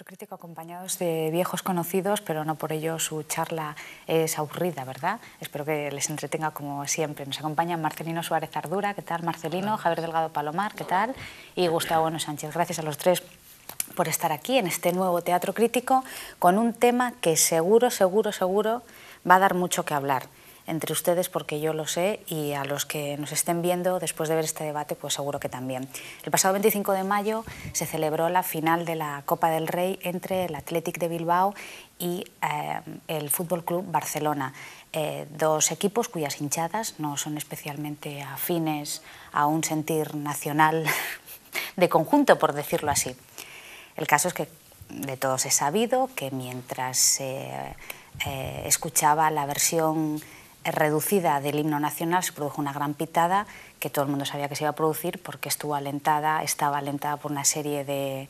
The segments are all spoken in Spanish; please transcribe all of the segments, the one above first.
Crítico acompañados de viejos conocidos, pero no por ello su charla es aburrida, ¿verdad? Espero que les entretenga como siempre. Nos acompaña Marcelino Suárez Ardura, ¿qué tal, Marcelino? Javier Delgado Palomar, ¿qué tal? Y Gustavo Bueno Sánchez. Gracias a los tres por estar aquí en este nuevo Teatro Crítico con un tema que seguro va a dar mucho que hablar entre ustedes, porque yo lo sé, y a los que nos estén viendo después de ver este debate, pues seguro que también. El pasado 25 de mayo se celebró la final de la Copa del Rey entre el Athletic de Bilbao y el Fútbol Club Barcelona. Dos equipos cuyas hinchadas no son especialmente afines a un sentir nacional de conjunto, por decirlo así. El caso es que de todos es sabido que mientras se escuchaba la versión reducida del himno nacional, se produjo una gran pitada que todo el mundo sabía que se iba a producir porque estaba alentada por una serie de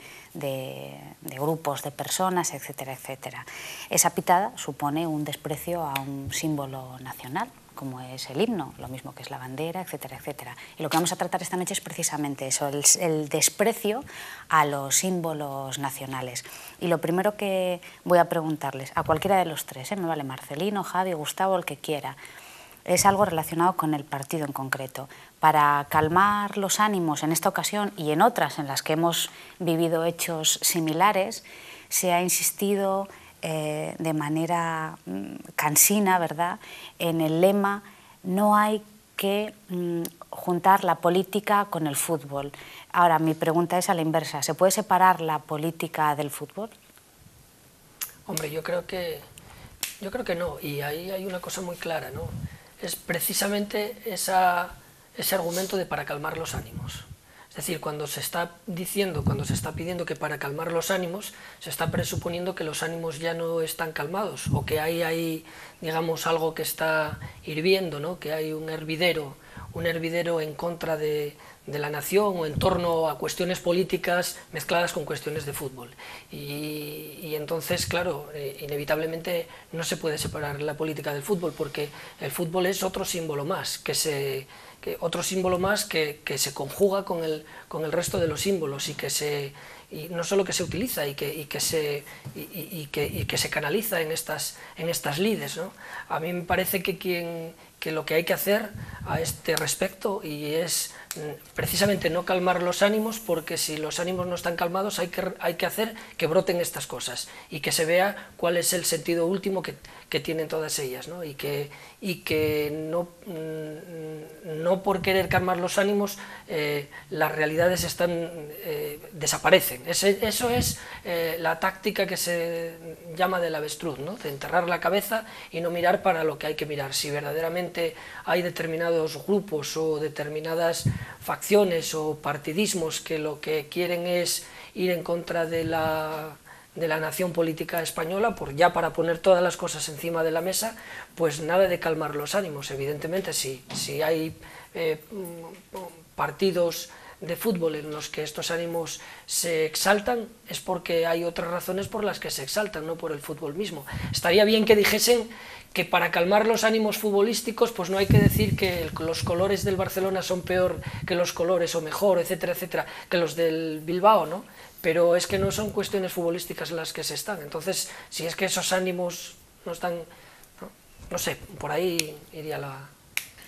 grupos de personas, etcétera, etcétera. Esa pitada supone un desprecio a un símbolo nacional, como es el himno, lo mismo que es la bandera, etcétera, etcétera. Y lo que vamos a tratar esta noche es precisamente eso, el desprecio a los símbolos nacionales. Y lo primero que voy a preguntarles, a cualquiera de los tres, me vale Marcelino, Javi, Gustavo, el que quiera, es algo relacionado con el partido en concreto. Para calmar los ánimos en esta ocasión y en otras en las que hemos vivido hechos similares, se ha insistido de manera cansina, ¿verdad?, en el lema no hay que juntar la política con el fútbol. Ahora, mi pregunta es a la inversa, ¿se puede separar la política del fútbol? Hombre, yo creo que no, y ahí hay una cosa muy clara, ¿no? Es precisamente ese argumento de para calmar los ánimos. Es decir, cuando se está pidiendo que para calmar los ánimos, se está presuponiendo que los ánimos ya no están calmados, o que hay, digamos, algo que está hirviendo, ¿no? Que hay un hervidero en contra de la nación o en torno a cuestiones políticas mezcladas con cuestiones de fútbol. Y entonces, claro, inevitablemente no se puede separar la política del fútbol, porque el fútbol es otro símbolo más, que se conjuga con el resto de los símbolos y no solo que se utiliza y que se canaliza en estas lides, ¿no? A mí me parece que lo que hay que hacer a este respecto y es precisamente no calmar los ánimos, porque si los ánimos no están calmados hay que hacer que broten estas cosas y que se vea cuál es el sentido último que tienen todas ellas, ¿no? Y que no por querer calmar los ánimos las realidades desaparecen. Eso es la táctica que se llama del avestruz, ¿no? De enterrar la cabeza y no mirar para lo que hay que mirar. Si verdaderamente hay determinados grupos o determinadas facciones o partidismos que lo que quieren es ir en contra de la nación política española, ya para poner todas las cosas encima de la mesa, pues nada de calmar los ánimos. Evidentemente, si hay partidos de fútbol en los que estos ánimos se exaltan, es porque hay otras razones por las que se exaltan, no por el fútbol mismo. Estaría bien que dijesen que para calmar los ánimos futbolísticos pues no hay que decir que los colores del Barcelona son peor que los colores, o mejor, etcétera, etcétera, que los del Bilbao, ¿no? Pero es que no son cuestiones futbolísticas en las que se están. Entonces, si es que esos ánimos no están, no sé, por ahí iría la...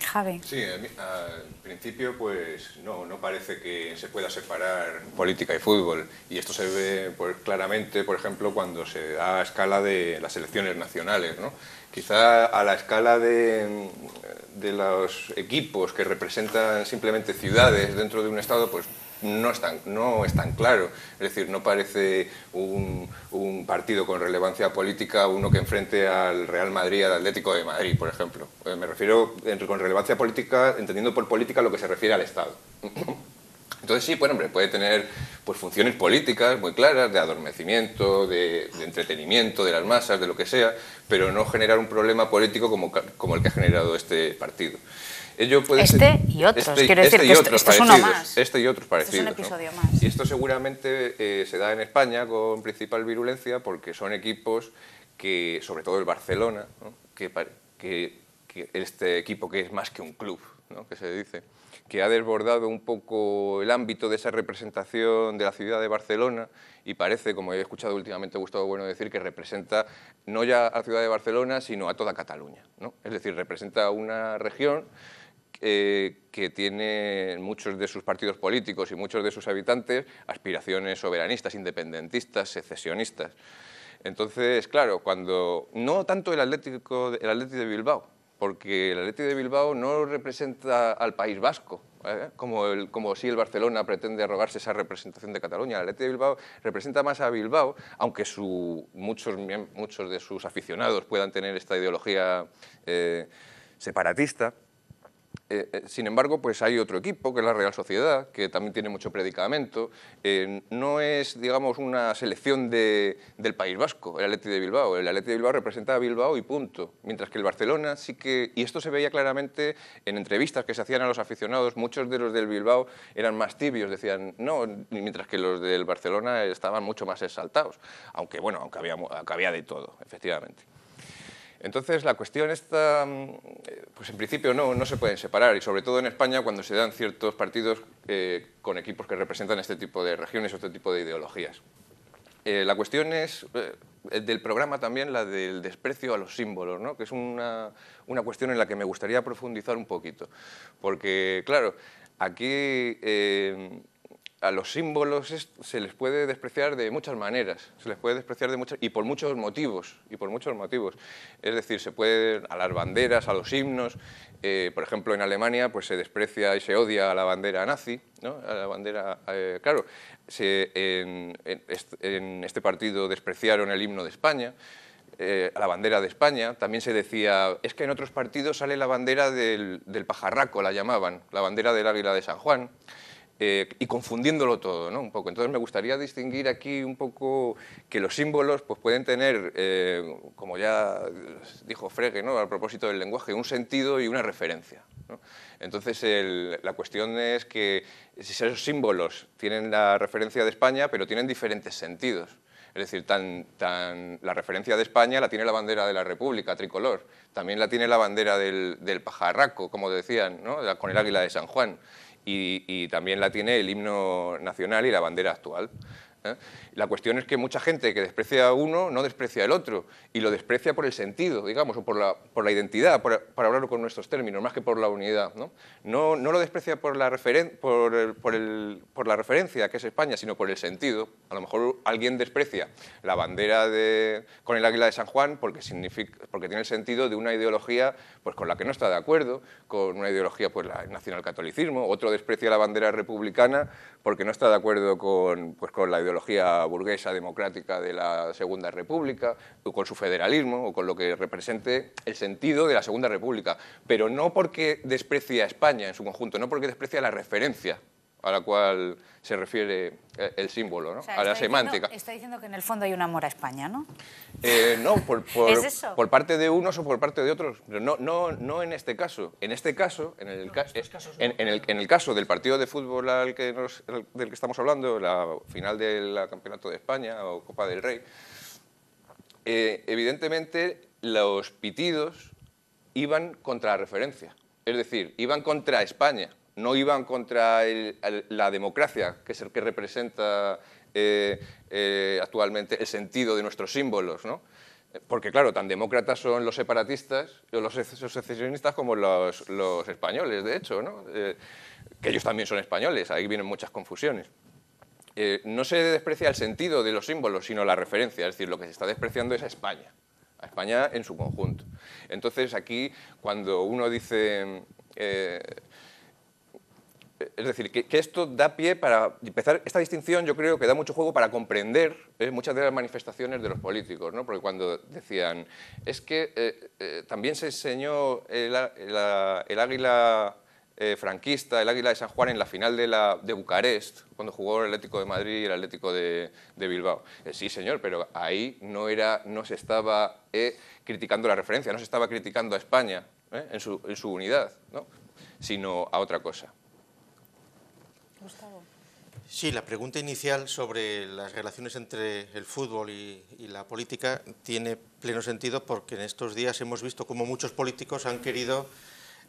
Javi. Sí, al principio pues no parece que se pueda separar política y fútbol, y esto se ve claramente, por ejemplo, cuando se da a escala de las selecciones nacionales, ¿no? Quizá a la escala de los equipos que representan simplemente ciudades dentro de un estado, pues no es tan claro. Es decir, no parece un partido con relevancia política uno que enfrente al Real Madrid, al Atlético de Madrid, por ejemplo. Me refiero con relevancia política, entendiendo por política lo que se refiere al Estado. Entonces sí, pues hombre, puede tener pues, funciones políticas muy claras, de adormecimiento, de entretenimiento de las masas, de lo que sea, pero no generar un problema político como el que ha generado este partido. Ello puede ser, y otros, quiero decir que esto es uno más. Este y otros parecidos. Esto es un episodio más. Y esto seguramente se da en España con principal virulencia porque son equipos que, sobre todo el Barcelona, ¿no? que este equipo que es más que un club, ¿no? Que se dice, que ha desbordado un poco el ámbito de esa representación de la ciudad de Barcelona y parece, como he escuchado últimamente Gustavo Bueno decir, que representa no ya a la ciudad de Barcelona, sino a toda Cataluña, ¿no? Es decir, representa una región que tiene muchos de sus partidos políticos y muchos de sus habitantes aspiraciones soberanistas, independentistas, secesionistas. Entonces, claro, cuando no tanto el Atlético de Bilbao, porque el Athletic de Bilbao no representa al País Vasco, como si el Barcelona pretende arrogarse esa representación de Cataluña. El Athletic de Bilbao representa más a Bilbao, aunque muchos de sus aficionados puedan tener esta ideología separatista. Sin embargo, pues hay otro equipo, que es la Real Sociedad, que también tiene mucho predicamento. No es, digamos, una selección del País Vasco, el Athletic de Bilbao. El Athletic de Bilbao representa a Bilbao y punto. Mientras que el Barcelona sí que... Y esto se veía claramente en entrevistas que se hacían a los aficionados. Muchos de los del Bilbao eran más tibios, decían no, mientras que los del Barcelona estaban mucho más exaltados. Aunque, bueno, aunque había de todo, efectivamente. Entonces, la cuestión esta, pues en principio no se pueden separar, y sobre todo en España cuando se dan ciertos partidos con equipos que representan este tipo de regiones o este tipo de ideologías. La cuestión es, del programa también, la del desprecio a los símbolos, ¿no? Que es una cuestión en la que me gustaría profundizar un poquito, porque, claro, aquí... a los símbolos se les puede despreciar de muchas maneras, y por muchos motivos, Es decir, se puede a las banderas, a los himnos, por ejemplo en Alemania pues se desprecia y se odia a la bandera nazi, ¿no? A la bandera, claro, en este partido despreciaron el himno de España, a la bandera de España. También se decía, es que en otros partidos sale la bandera del pajarraco, la llamaban, la bandera del águila de San Juan. Y confundiéndolo todo, ¿no? Un poco. Entonces me gustaría distinguir aquí un poco que los símbolos pues, pueden tener, como ya dijo Frege, ¿no? A propósito del lenguaje, un sentido y una referencia, ¿no? Entonces la cuestión es que si esos símbolos tienen la referencia de España, pero tienen diferentes sentidos. Es decir, la referencia de España la tiene la bandera de la República, tricolor. También la tiene la bandera del pajarraco, como decían, ¿no? Con el águila de San Juan. Y también la tiene el himno nacional y la bandera actual. La cuestión es que mucha gente que desprecia a uno no desprecia al otro, y lo desprecia por el sentido, digamos, o por la identidad, para hablarlo con nuestros términos, más que por la unidad, ¿no? No lo desprecia por la referencia, que es España, sino por el sentido. A lo mejor alguien desprecia la bandera con el águila de San Juan porque tiene el sentido de una ideología pues, con la que no está de acuerdo, con una ideología, pues el nacionalcatolicismo. Otro desprecia la bandera republicana porque no está de acuerdo con la ideología burguesa democrática de la Segunda República, o con su federalismo, o con lo que represente el sentido de la Segunda República, pero no porque desprecia a España en su conjunto, no porque desprecia la referencia a la cual se refiere el símbolo, ¿no? O sea, a la semántica. Está diciendo que en el fondo hay un amor a España, ¿no? No, ¿Es eso? por parte de unos o por parte de otros, pero no en este caso. En este caso, en el caso del partido de fútbol del que estamos hablando, la final del Campeonato de España o Copa del Rey, evidentemente los pitidos iban contra la referencia, es decir, iban contra España. No iban contra la democracia, que es el que representa actualmente el sentido de nuestros símbolos, ¿no? Porque, claro, tan demócratas son los separatistas, los secesionistas, como los españoles, de hecho, ¿no? Que ellos también son españoles, ahí vienen muchas confusiones. No se desprecia el sentido de los símbolos, sino la referencia, es decir, lo que se está despreciando es a España en su conjunto. Entonces, aquí, cuando uno dice... Es decir, que esto da pie para empezar, esta distinción yo creo que da mucho juego para comprender muchas de las manifestaciones de los políticos, ¿no? Porque cuando decían, es que también se enseñó el águila franquista, el águila de San Juan en la final de Bucarest, cuando jugó el Atlético de Madrid y el Atlético de Bilbao. Sí, señor, pero ahí no se estaba criticando la referencia, no se estaba criticando a España en su unidad, ¿no? Sino a otra cosa. Gustavo. Sí, la pregunta inicial sobre las relaciones entre el fútbol y la política tiene pleno sentido porque en estos días hemos visto cómo muchos políticos han querido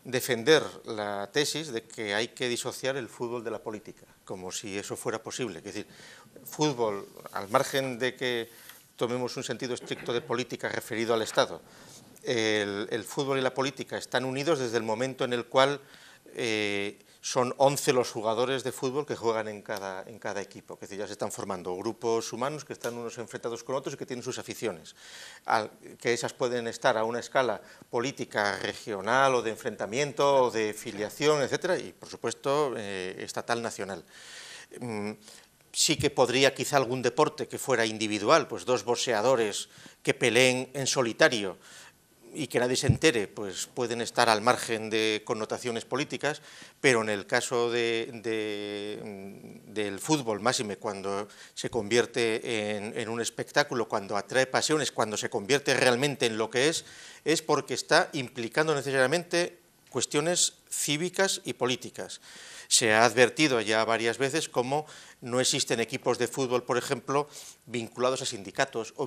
defender la tesis de que hay que disociar el fútbol de la política, como si eso fuera posible. Es decir, fútbol, al margen de que tomemos un sentido estricto de política referido al Estado, el fútbol y la política están unidos desde el momento en el cual son 11 los jugadores de fútbol que juegan en cada equipo, que ya se están formando grupos humanos que están unos enfrentados con otros y que tienen sus aficiones, que esas pueden estar a una escala política regional o de enfrentamiento o de filiación, etcétera, y por supuesto estatal, nacional. Sí que podría quizá algún deporte que fuera individual, pues dos boxeadores que peleen en solitario y que nadie se entere, pues pueden estar al margen de connotaciones políticas, pero en el caso del fútbol, máxime cuando se convierte en un espectáculo, cuando atrae pasiones, cuando se convierte realmente en lo que es porque está implicando necesariamente cuestiones cívicas y políticas. Se ha advertido ya varias veces cómo no existen equipos de fútbol, por ejemplo, vinculados a sindicatos o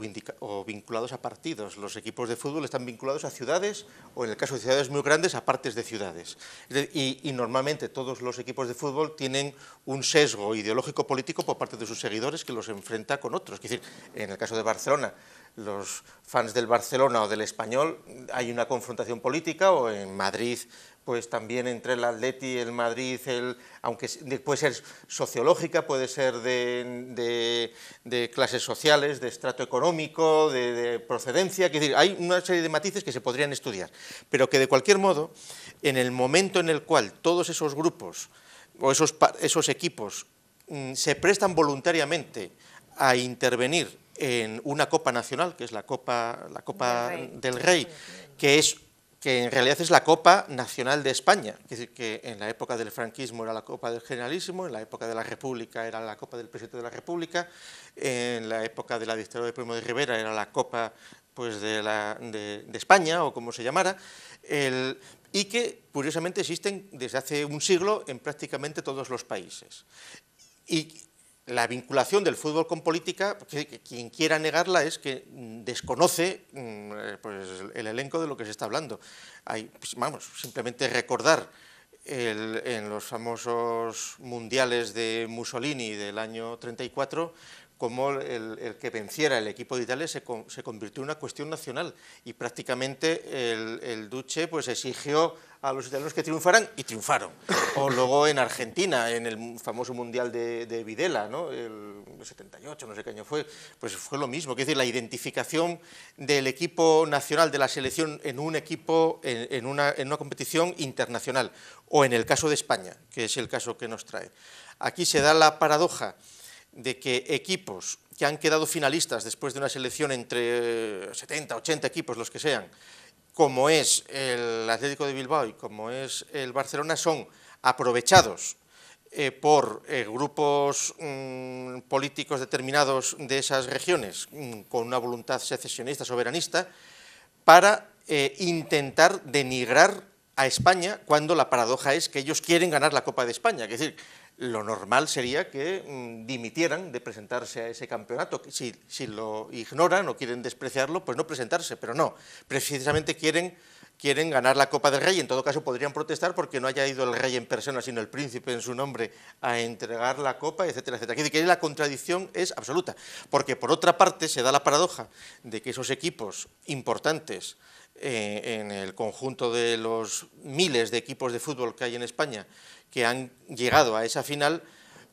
vinculados a partidos. Los equipos de fútbol están vinculados a ciudades o, en el caso de ciudades muy grandes, a partes de ciudades. Y normalmente todos los equipos de fútbol tienen un sesgo ideológico político por parte de sus seguidores que los enfrenta con otros. Es decir, en el caso de Barcelona, los fans del Barcelona o del Español, hay una confrontación política, o en Madrid, pues también entre el Atleti y el Madrid, aunque puede ser sociológica, puede ser de clases sociales, de estrato económico, de procedencia, es decir, hay una serie de matices que se podrían estudiar, pero que de cualquier modo, en el momento en el cual todos esos grupos o esos equipos se prestan voluntariamente a intervenir en una Copa Nacional, que es la Copa del Rey, que en realidad es la Copa Nacional de España, es decir, que en la época del franquismo era la Copa del Generalísimo, en la época de la República era la Copa del Presidente de la República, en la época de la dictadura de Primo de Rivera era la Copa pues, de España, o como se llamara, y que curiosamente existen desde hace un siglo en prácticamente todos los países. Y la vinculación del fútbol con política, quien quiera negarla es que desconoce pues, el elenco de lo que se está hablando. Pues, vamos, simplemente recordar en los famosos mundiales de Mussolini del año 34, como el que venciera el equipo de Italia se convirtió en una cuestión nacional, y prácticamente el Duce pues, exigió a los italianos que triunfaran, y triunfaron. O luego en Argentina, en el famoso mundial de Videla, ¿no? El 78, no sé qué año fue, pues fue lo mismo, es decir, la identificación del equipo nacional, de la selección, en un equipo, en una competición internacional, o en el caso de España, que es el caso que nos trae. Aquí se da la paradoja de que equipos que han quedado finalistas después de una selección entre 70, 80 equipos, los que sean, como es el Atlético de Bilbao y como es el Barcelona, son aprovechados por grupos políticos determinados de esas regiones con una voluntad secesionista, soberanista, para intentar denigrar a España, cuando la paradoja es que ellos quieren ganar la Copa de España. Es decir, lo normal sería que dimitieran de presentarse a ese campeonato. Si lo ignoran o quieren despreciarlo, pues no presentarse, pero no, precisamente quieren ganar la Copa del Rey. En todo caso podrían protestar porque no haya ido el rey en persona, sino el príncipe en su nombre, a entregar la copa, etcétera, etcétera. Quiere decir que la contradicción es absoluta, porque por otra parte se da la paradoja de que esos equipos importantes en el conjunto de los miles de equipos de fútbol que hay en España que han llegado a esa final,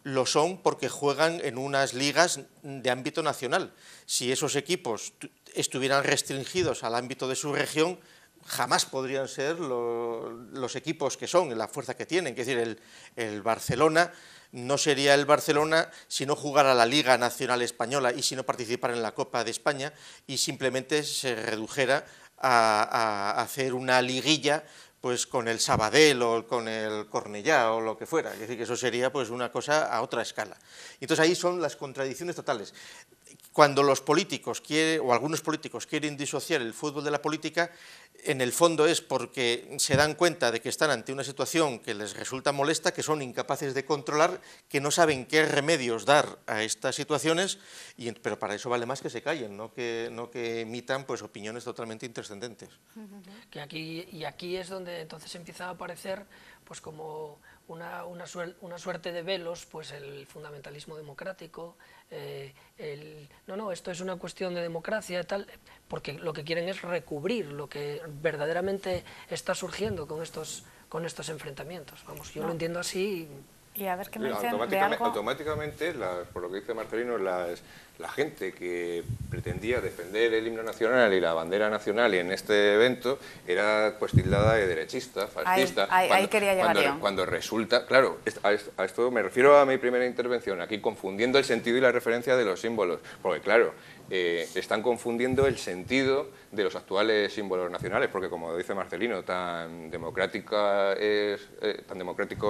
lo son porque juegan en unas ligas de ámbito nacional. Si esos equipos estuvieran restringidos al ámbito de su región, jamás podrían ser los equipos que son, la fuerza que tienen. Es decir, el Barcelona no sería el Barcelona si no jugara la Liga Nacional Española y si no participara en la Copa de España y simplemente se redujera a hacer una liguilla pues con el Sabadell o con el Cornellá o lo que fuera. Es decir, que eso sería pues una cosa a otra escala. Entonces ahí son las contradicciones totales. Cuando los políticos o algunos políticos quieren disociar el fútbol de la política, en el fondo es porque se dan cuenta de que están ante una situación que les resulta molesta, que son incapaces de controlar, que no saben qué remedios dar a estas situaciones, pero para eso vale más que se callen, no que emitan pues, opiniones totalmente intrascendentes. Aquí es donde entonces empieza a aparecer pues como una suerte de velos, pues el fundamentalismo democrático, no, esto es una cuestión de democracia, tal, porque lo que quieren es recubrir lo que verdaderamente está surgiendo con estos enfrentamientos. Vamos, yo lo entiendo así. Y a ver qué me dicen de algo. Automáticamente, por lo que dice Marcelino, la gente que pretendía defender el himno nacional y la bandera nacional y en este evento era pues tildada de derechista, fascista. Ahí quería llegar yo. Cuando resulta, claro, a esto me refiero a mi primera intervención, aquí confundiendo el sentido y la referencia de los símbolos, porque claro, están confundiendo el sentido de los actuales símbolos nacionales, porque como dice Marcelino, tan democrático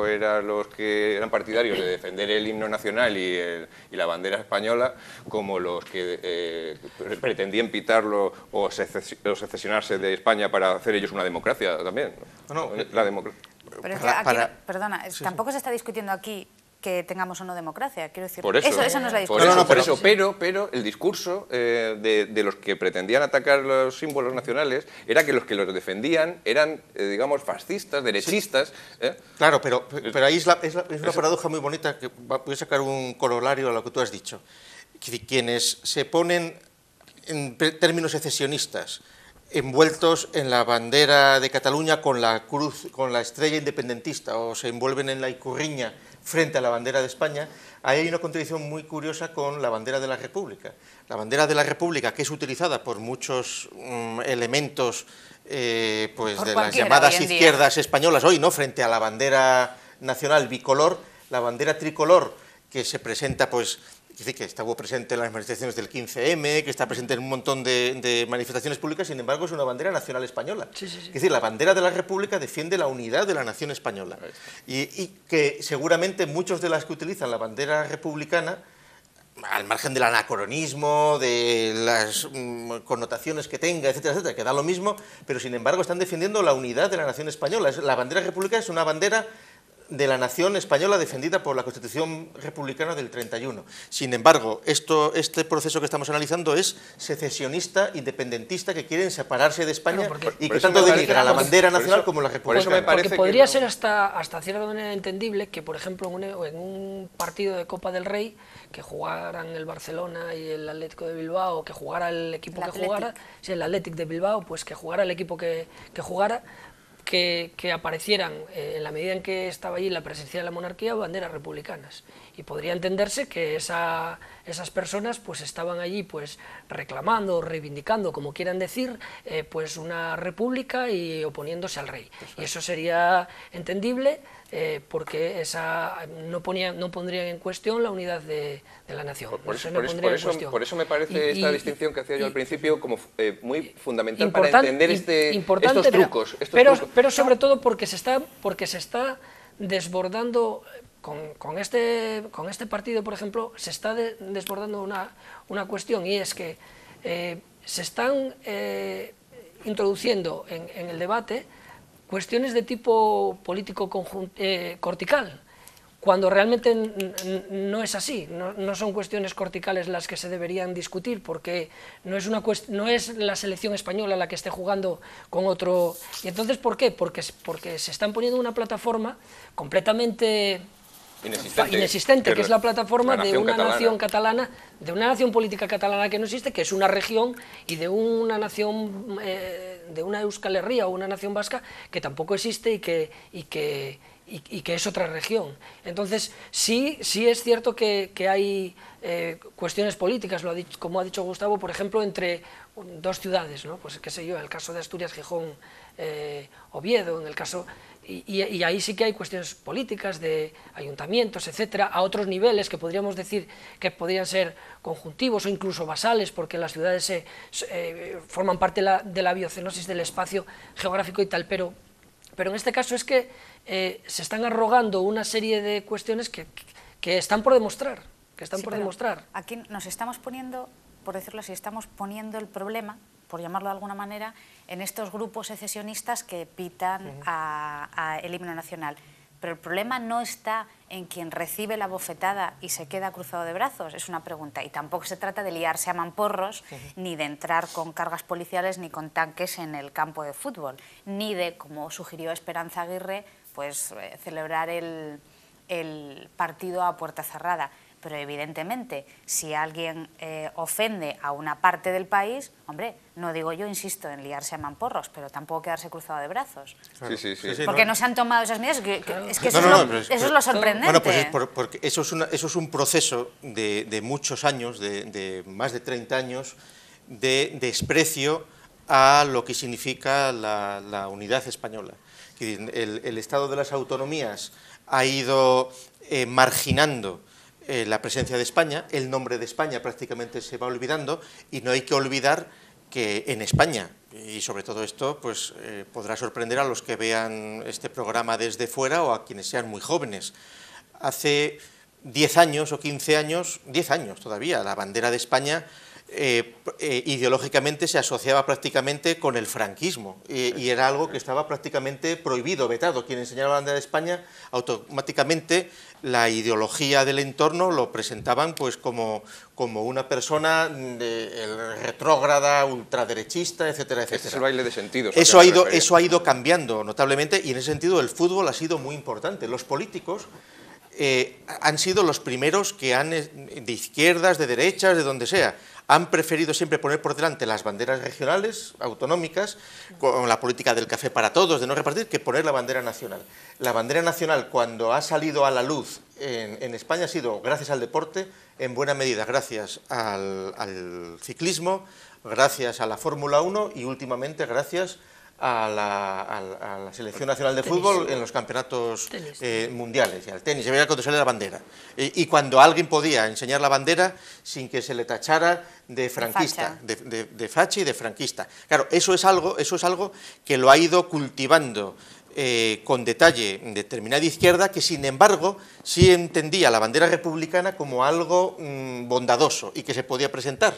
eran los que eran partidarios de defender el himno nacional y la bandera española, como los que pretendían pitarlo o secesionarse de España para hacer ellos una democracia también. La democracia. Pero es que aquí, perdona, tampoco se está discutiendo aquí que tengamos o no democracia, quiero decir, por eso no es la discusión. Pero el discurso de los que pretendían atacar los símbolos nacionales era que los defendían eran, digamos, fascistas, derechistas. Claro, pero ahí es una paradoja muy bonita, que voy a sacar un corolario a lo que tú has dicho. Quienes se ponen en términos secesionistas, envueltos en la bandera de Cataluña con la cruz, con la estrella independentista, o se envuelven en la ikurriña frente a la bandera de España, ahí hay una contradicción muy curiosa con la bandera de la República. La bandera de la República, que es utilizada por muchos elementos pues de las llamadas izquierdas españolas hoy, ¿no?, frente a la bandera nacional bicolor, la bandera tricolor, que se presenta pues que estuvo presente en las manifestaciones del 15M, que está presente en un montón de manifestaciones públicas, sin embargo es una bandera nacional española. Sí. Es decir, la bandera de la República defiende la unidad de la nación española. Y que seguramente muchos de las que utilizan la bandera republicana, al margen del anacronismo, de las connotaciones que tenga, etcétera, etcétera, que da lo mismo, pero sin embargo están defendiendo la unidad de la nación española. La bandera republicana es una bandera de la nación española defendida por la Constitución republicana del 31. Sin embargo, este proceso que estamos analizando es secesionista, independentista, que quieren separarse de España y que tanto denigra la bandera nacional como la republicana. Porque podría ser hasta cierta manera entendible que, por ejemplo, en un partido de Copa del Rey, que jugaran el Barcelona y el Atlético de Bilbao, que jugara el equipo que jugara, si el Athletic de Bilbao, pues que jugara el equipo que jugara, que aparecieran, en la medida en que estaba allí la presencia de la monarquía, banderas republicanas. Y podría entenderse que esas personas pues estaban allí pues reclamando, reivindicando, como quieran decir, pues una república y oponiéndose al rey. Y eso sería entendible porque no pondrían en cuestión la unidad de la nación. Por eso me parece esta distinción que hacía yo al principio como muy fundamental para entender estos trucos. Pero sobre todo porque se está desbordando, con este partido, por ejemplo, se está desbordando una cuestión, y es que se están introduciendo en el debate cuestiones de tipo político cortical, cuando realmente no es así, no son cuestiones corticales las que se deberían discutir, porque no es la selección española la que esté jugando con otro. Y entonces, ¿por qué? Porque se están poniendo una plataforma completamente inexistente, que es la plataforma de una nación catalana, de una nación política catalana que no existe, que es una región, y de una nación, de una Euskal Herria o una nación vasca que tampoco existe y que es otra región. Entonces, sí es cierto que hay cuestiones políticas, como ha dicho Gustavo, por ejemplo, entre dos ciudades, ¿no? Pues qué sé yo, el caso de Asturias, Gijón, Oviedo, en el caso... Y ahí sí que hay cuestiones políticas de ayuntamientos, etcétera, a otros niveles que podríamos decir que podrían ser conjuntivos o incluso basales, porque las ciudades forman parte de la biocenosis del espacio geográfico y tal, pero en este caso es que se están arrogando una serie de cuestiones que están por demostrar, Aquí nos estamos poniendo, por decirlo así, estamos poniendo el problema, por llamarlo de alguna manera, en estos grupos secesionistas que pitan el himno nacional. Pero el problema no está en quien recibe la bofetada y se queda cruzado de brazos, es una pregunta. Y tampoco se trata de liarse a mamporros, ni de entrar con cargas policiales ni con tanques en el campo de fútbol, ni de, como sugirió Esperanza Aguirre, pues celebrar el partido a puerta cerrada. Pero evidentemente, si alguien ofende a una parte del país, hombre, no digo yo, insisto, en liarse a mamporros, pero tampoco quedarse cruzado de brazos. Claro. Sí. Porque no se han tomado esas medidas, es que eso es lo sorprendente. Bueno, pues porque eso es un proceso de muchos años, de más de 30 años, de desprecio a lo que significa la unidad española. El Estado de las Autonomías ha ido marginando la presencia de España, el nombre de España prácticamente se va olvidando, y no hay que olvidar que en España, y sobre todo esto pues podrá sorprender a los que vean este programa desde fuera o a quienes sean muy jóvenes. Hace 10 años o 15 años, 10 años todavía, la bandera de España ideológicamente se asociaba prácticamente con el franquismo y era algo que estaba prácticamente prohibido, vetado. Quien enseñaba la bandera de España, automáticamente la ideología del entorno lo presentaban pues como una persona retrógrada, ultraderechista, etcétera, etcétera. Este es el baile de sentidos. Eso ha ido cambiando notablemente, y en ese sentido el fútbol ha sido muy importante. Los políticos han sido los primeros que de izquierdas, de derechas, de donde sea, han preferido siempre poner por delante las banderas regionales, autonómicas, con la política del café para todos, de no repartir, que poner la bandera nacional. La bandera nacional, cuando ha salido a la luz en España, ha sido gracias al deporte, en buena medida gracias al ciclismo, gracias a la Fórmula 1 y últimamente gracias a la Selección Nacional de Fútbol en los campeonatos mundiales, y al tenis, se veía cuando sale la bandera. Y cuando alguien podía enseñar la bandera sin que se le tachara de franquista, de facha y de franquista. Claro, eso es algo que lo ha ido cultivando con detalle determinada izquierda, que sin embargo sí entendía la bandera republicana como algo bondadoso y que se podía presentar,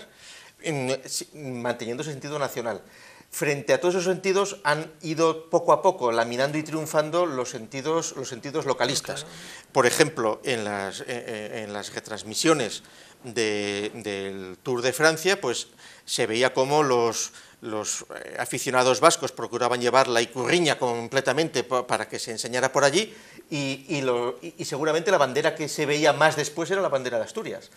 manteniendo ese sentido nacional. Frente a todos esos sentidos han ido poco a poco laminando y triunfando los sentidos localistas. Por ejemplo, en las retransmisiones del Tour de Francia, pues se veía cómo los aficionados vascos procuraban llevar la ikurriña completamente para que se enseñara por allí, y seguramente la bandera que se veía más después era la bandera de Asturias.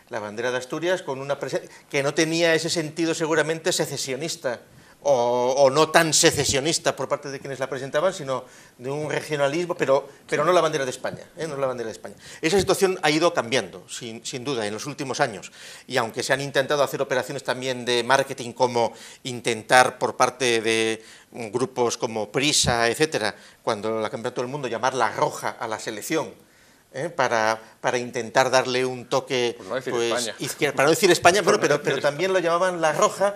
La bandera de Asturias con una presencia que no tenía ese sentido seguramente secesionista, o no tan secesionista por parte de quienes la presentaban, sino de un regionalismo, pero no la bandera de España, no la bandera de España. Esa situación ha ido cambiando, sin duda, en los últimos años, y aunque se han intentado hacer operaciones también de marketing, como intentar por parte de grupos como Prisa, etcétera, cuando la Campeonato del Mundo, llamar la roja a la selección, para intentar darle un toque, por no decir España. Izquierda, para no decir España, bueno, pero también lo llamaban la roja.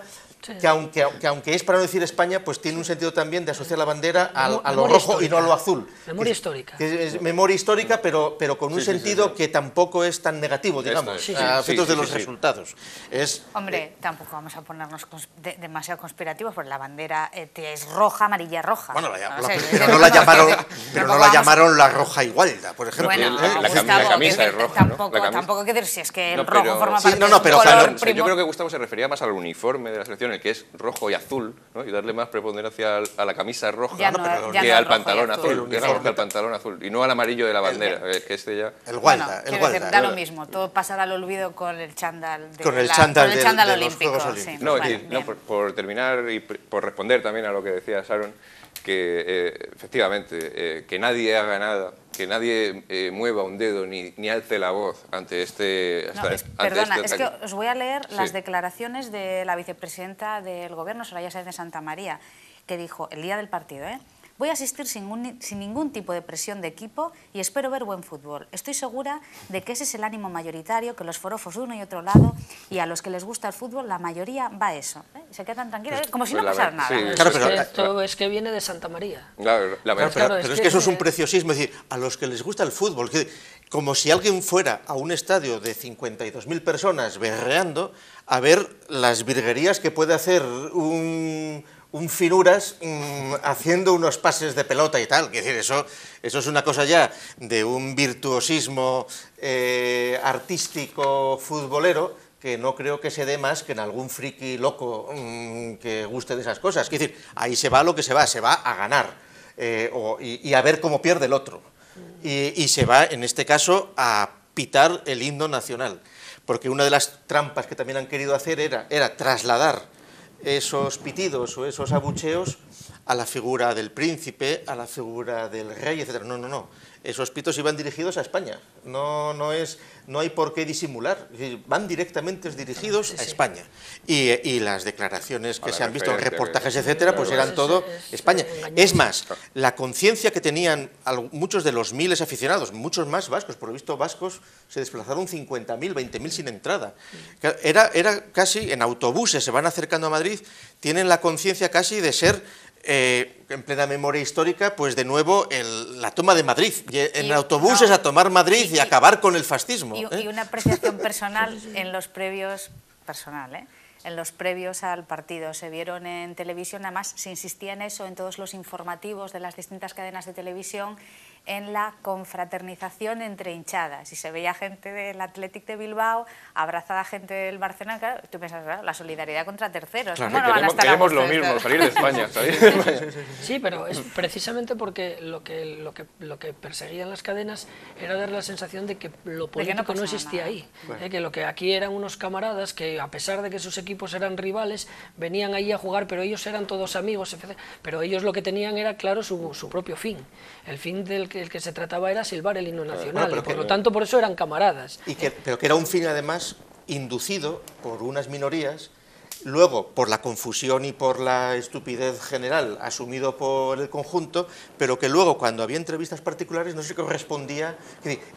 Que aunque es para no decir España, pues tiene un sentido también de asociar la bandera a lo rojo histórica, y no a lo azul. Memoria histórica. Es memoria histórica, pero con un sentido que tampoco es tan negativo, digamos, a efectos de los resultados. Hombre, tampoco vamos a ponernos demasiado conspirativos, porque la bandera es roja, amarilla, roja. Bueno, pero no la llamaron la roja igualda, por ejemplo. Bueno, la camisa es roja, tampoco hay que decir si es que el rojo forma parte del color primo. Yo creo que Gustavo se refería más al uniforme de la selección, el que es rojo y azul, ¿no? Y darle más preponderancia a la camisa roja que al pantalón azul, que al pantalón azul, y no al amarillo de la bandera, que este ya... El Gualda, da lo mismo, todo pasará al olvido con el chándal olímpico. No, por terminar y por responder también a lo que decía Sharon, que efectivamente, que nadie haga nada, que nadie mueva un dedo ni alce la voz ante este... Perdona, es que os voy a leer las declaraciones de la vicepresidenta del Gobierno, Soraya Sáenz de Santamaría, que dijo el día del partido, voy a asistir sin ningún tipo de presión de equipo y espero ver buen fútbol. Estoy segura de que ese es el ánimo mayoritario, que los forofos de uno y otro lado, y a los que les gusta el fútbol, la mayoría va a eso. Se quedan tranquilos, como si no pasara nada. Sí, claro, pero esto es que viene de Santa María. Pero es que eso es un preciosismo, es decir, a los que les gusta el fútbol, como si alguien fuera a un estadio de 52.000 personas berreando a ver las virguerías que puede hacer un Finuras haciendo unos pases de pelota y tal. Es decir, eso es una cosa ya de un virtuosismo artístico futbolero que no creo que se dé más que en algún friki loco que guste de esas cosas. Es decir, ahí se va lo que se va a ganar y a ver cómo pierde el otro. Y se va, en este caso, a pitar el himno nacional. Porque una de las trampas que también han querido hacer era trasladar esos pitidos o esos abucheos a la figura del príncipe, a la figura del rey, etc. No. Esos pitos iban dirigidos a España. No hay por qué disimular. Es decir, van directamente dirigidos a España. Y las declaraciones que se han visto en reportajes, etcétera, pues eran todo España. Es más, la conciencia que tenían muchos de los miles aficionados, muchos más vascos, por lo visto vascos se desplazaron 50.000, 20.000 sin entrada. Era casi, en autobuses se van acercando a Madrid, tienen la conciencia casi de ser en plena memoria histórica, pues de nuevo la toma de Madrid, en autobuses a tomar Madrid y acabar con el fascismo. Y una apreciación personal en los previos, en los previos al partido. Se vieron en televisión, además se insistía en eso, en todos los informativos de las distintas cadenas de televisión, en la confraternización entre hinchadas. Y se veía gente del Athletic de Bilbao abrazada a gente del Barcelona. Claro, tú piensas, claro, la solidaridad contra terceros. Claro, ¿Cómo no van a estar queremos lo mismo, salir de España. Sí, pero es precisamente porque lo que perseguían las cadenas era dar la sensación de que lo político no existía ahí. Que lo que aquí eran unos camaradas que, a pesar de que sus equipos eran rivales, venían ahí a jugar, pero ellos eran todos amigos, etc. Pero ellos lo que tenían era, claro, su propio fin. El fin del que se trataba era silbar el himno nacional, y por lo tanto por eso eran camaradas. Pero que era un fin además inducido por unas minorías, luego por la confusión y por la estupidez general asumido por el conjunto, pero que luego cuando había entrevistas particulares no se correspondía.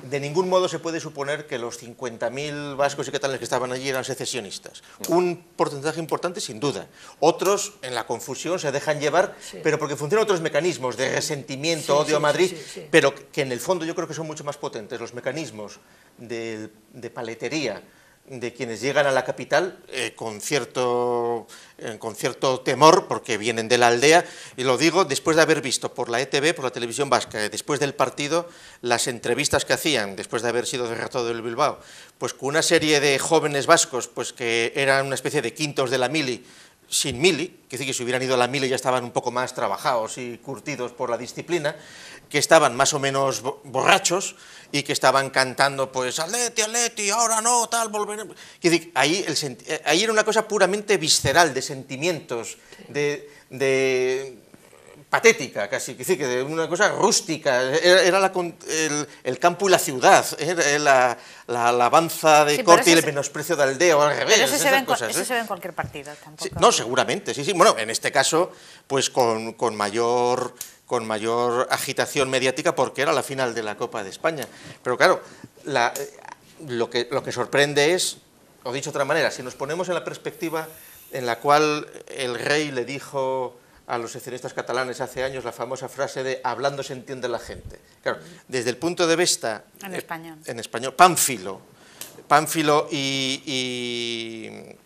De ningún modo se puede suponer que los 50.000 vascos y catalanes que estaban allí eran secesionistas. Un porcentaje importante sin duda. Otros en la confusión se dejan llevar, pero porque funcionan otros mecanismos de resentimiento, odio a Madrid, pero que en el fondo yo creo que son mucho más potentes los mecanismos de paletería de quienes llegan a la capital con cierto temor, porque vienen de la aldea, y lo digo después de haber visto por la ETV, por la televisión vasca, después del partido, las entrevistas que hacían, después de haber sido derrotado del Bilbao, pues con una serie de jóvenes vascos, pues que eran una especie de quintos de la mili, sin mili, que decir que si hubieran ido a la mili ya estaban un poco más trabajados y curtidos por la disciplina, que estaban más o menos borrachos y que estaban cantando, pues, Atleti, Atleti, ahora no, tal, volveremos. Ahí era una cosa puramente visceral, de sentimientos, de patética casi, que de una cosa rústica, era el campo y la ciudad, la alabanza de corte y el menosprecio de aldea, o al revés. Pero eso se ve en cualquier partido, tampoco. Sí, no, seguramente, sí. Bueno, en este caso, pues con mayor agitación mediática, porque era la final de la Copa de España. Pero claro, lo que sorprende es, o dicho de otra manera, si nos ponemos en la perspectiva en la cual el rey le dijo a los secesionistas catalanes hace años la famosa frase de hablando se entiende la gente. Claro, desde el punto de vista en español, pánfilo y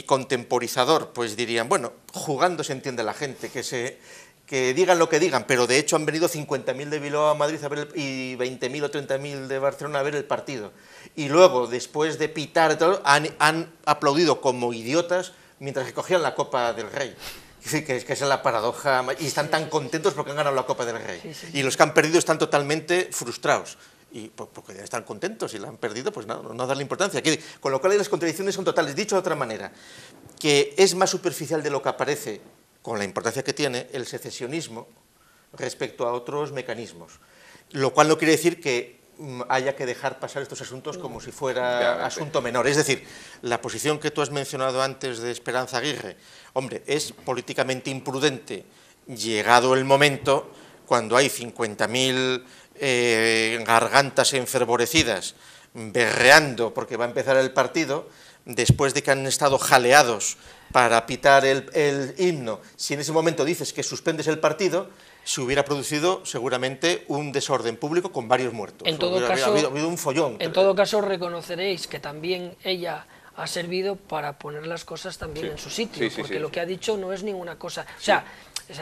contemporizador, pues dirían, bueno, jugando se entiende la gente, que digan lo que digan, pero de hecho han venido 50.000 de Bilbao a Madrid a ver y 20.000 o 30.000 de Barcelona a ver el partido. Y luego, después de pitar, han aplaudido como idiotas mientras que cogían la Copa del Rey. Sí, que esa es la paradoja, y están tan contentos porque han ganado la Copa del Rey. Y los que han perdido están totalmente frustrados. Y porque están contentos, y la han perdido, pues no darle importancia. Con lo cual las contradicciones son totales. Dicho de otra manera, que es más superficial de lo que aparece, con la importancia que tiene, el secesionismo respecto a otros mecanismos. Lo cual no quiere decir que haya que dejar pasar estos asuntos como si fuera asunto menor. Es decir, la posición que tú has mencionado antes de Esperanza Aguirre, hombre, es políticamente imprudente, llegado el momento, cuando hay 50.000 gargantas enfervorecidas berreando porque va a empezar el partido, después de que han estado jaleados para pitar el himno. Si en ese momento dices que suspendes el partido, se hubiera producido seguramente un desorden público con varios muertos. En todo caso, ha habido un follón. En todo caso, reconoceréis que también ella ha servido para poner las cosas también en su sitio, porque lo que ha dicho no es ninguna cosa. O sea,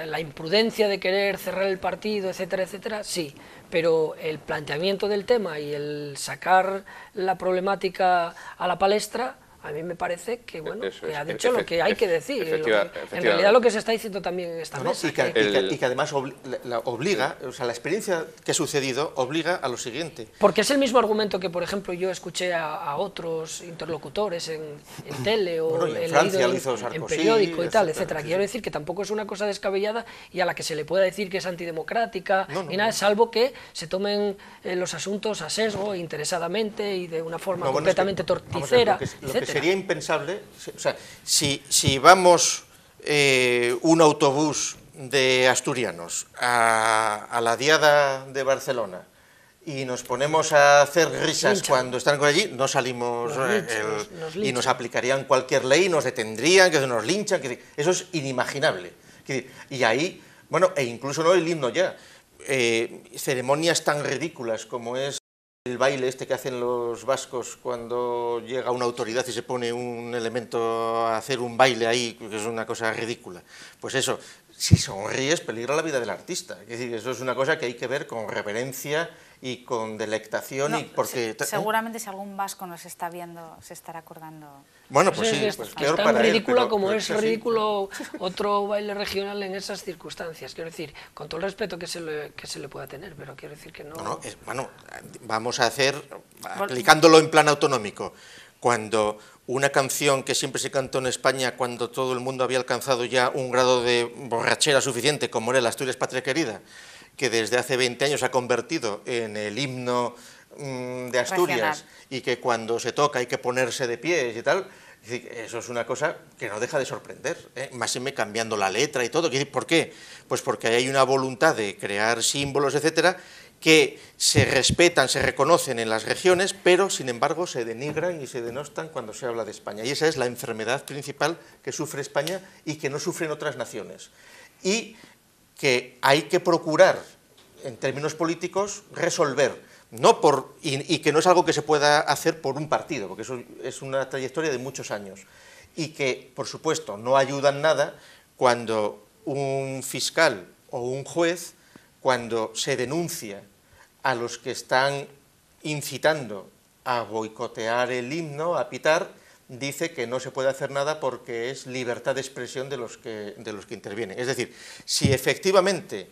la imprudencia de querer cerrar el partido, etcétera, etcétera, sí, pero el planteamiento del tema y el sacar la problemática a la palestra, a mí me parece que, bueno, que ha dicho lo que hay que decir. En realidad lo que se está diciendo también en esta mesa. Y que además obliga, o sea, la experiencia que ha sucedido obliga a lo siguiente. Porque es el mismo argumento que, por ejemplo, yo escuché a otros interlocutores en tele o en Francia, en periódico y tal, etcétera. Quiero decir que tampoco es una cosa descabellada y a la que se le pueda decir que es antidemocrática ni nada, salvo que se tomen los asuntos a sesgo, interesadamente y de una forma completamente torticera, etcétera. Sería impensable, o sea, si vamos un autobús de asturianos a la Diada de Barcelona y nos ponemos a hacer risas cuando están allí, no salimos y nos aplicarían cualquier ley, nos detendrían, que nos linchan, eso es inimaginable. Y ahí, bueno, e incluso no el himno ya, ceremonias tan ridículas como es el baile este que hacen los vascos cuando llega una autoridad y se pone un elemento a hacer un baile ahí, que es una cosa ridícula. Pues eso, si sonríes, peligra la vida del artista. Es decir, eso es una cosa que hay que ver con reverencia y con delectación. No, y porque, seguramente si algún vasco nos está viendo, se estará acordando. Bueno, pues sí, pues peor tan para ridícula él, como es sí. ridículo otro baile regional en esas circunstancias. Quiero decir, con todo el respeto que se le pueda tener, pero quiero decir que no... Bueno, vamos a hacer, aplicándolo en plan autonómico, cuando una canción que siempre se cantó en España cuando todo el mundo había alcanzado ya un grado de borrachera suficiente, como era la Asturias Patria Querida, que desde hace 20 años se ha convertido en el himno de Asturias, y que cuando se toca hay que ponerse de pies y tal, eso es una cosa que no deja de sorprender, máxime cambiando la letra y todo. ¿Por qué? Pues porque hay una voluntad de crear símbolos, etcétera, que se respetan, se reconocen en las regiones, pero sin embargo se denigran y se denostan cuando se habla de España. Y esa es la enfermedad principal que sufre España y que no sufren otras naciones. Y que hay que procurar, en términos políticos, resolver. Y que no es algo que se pueda hacer por un partido, porque eso es una trayectoria de muchos años. Y que, por supuesto, no ayudan nada cuando un fiscal o un juez, cuando se denuncia a los que están incitando a boicotear el himno, a pitar, dice que no se puede hacer nada porque es libertad de expresión de los que intervienen. Es decir, si efectivamente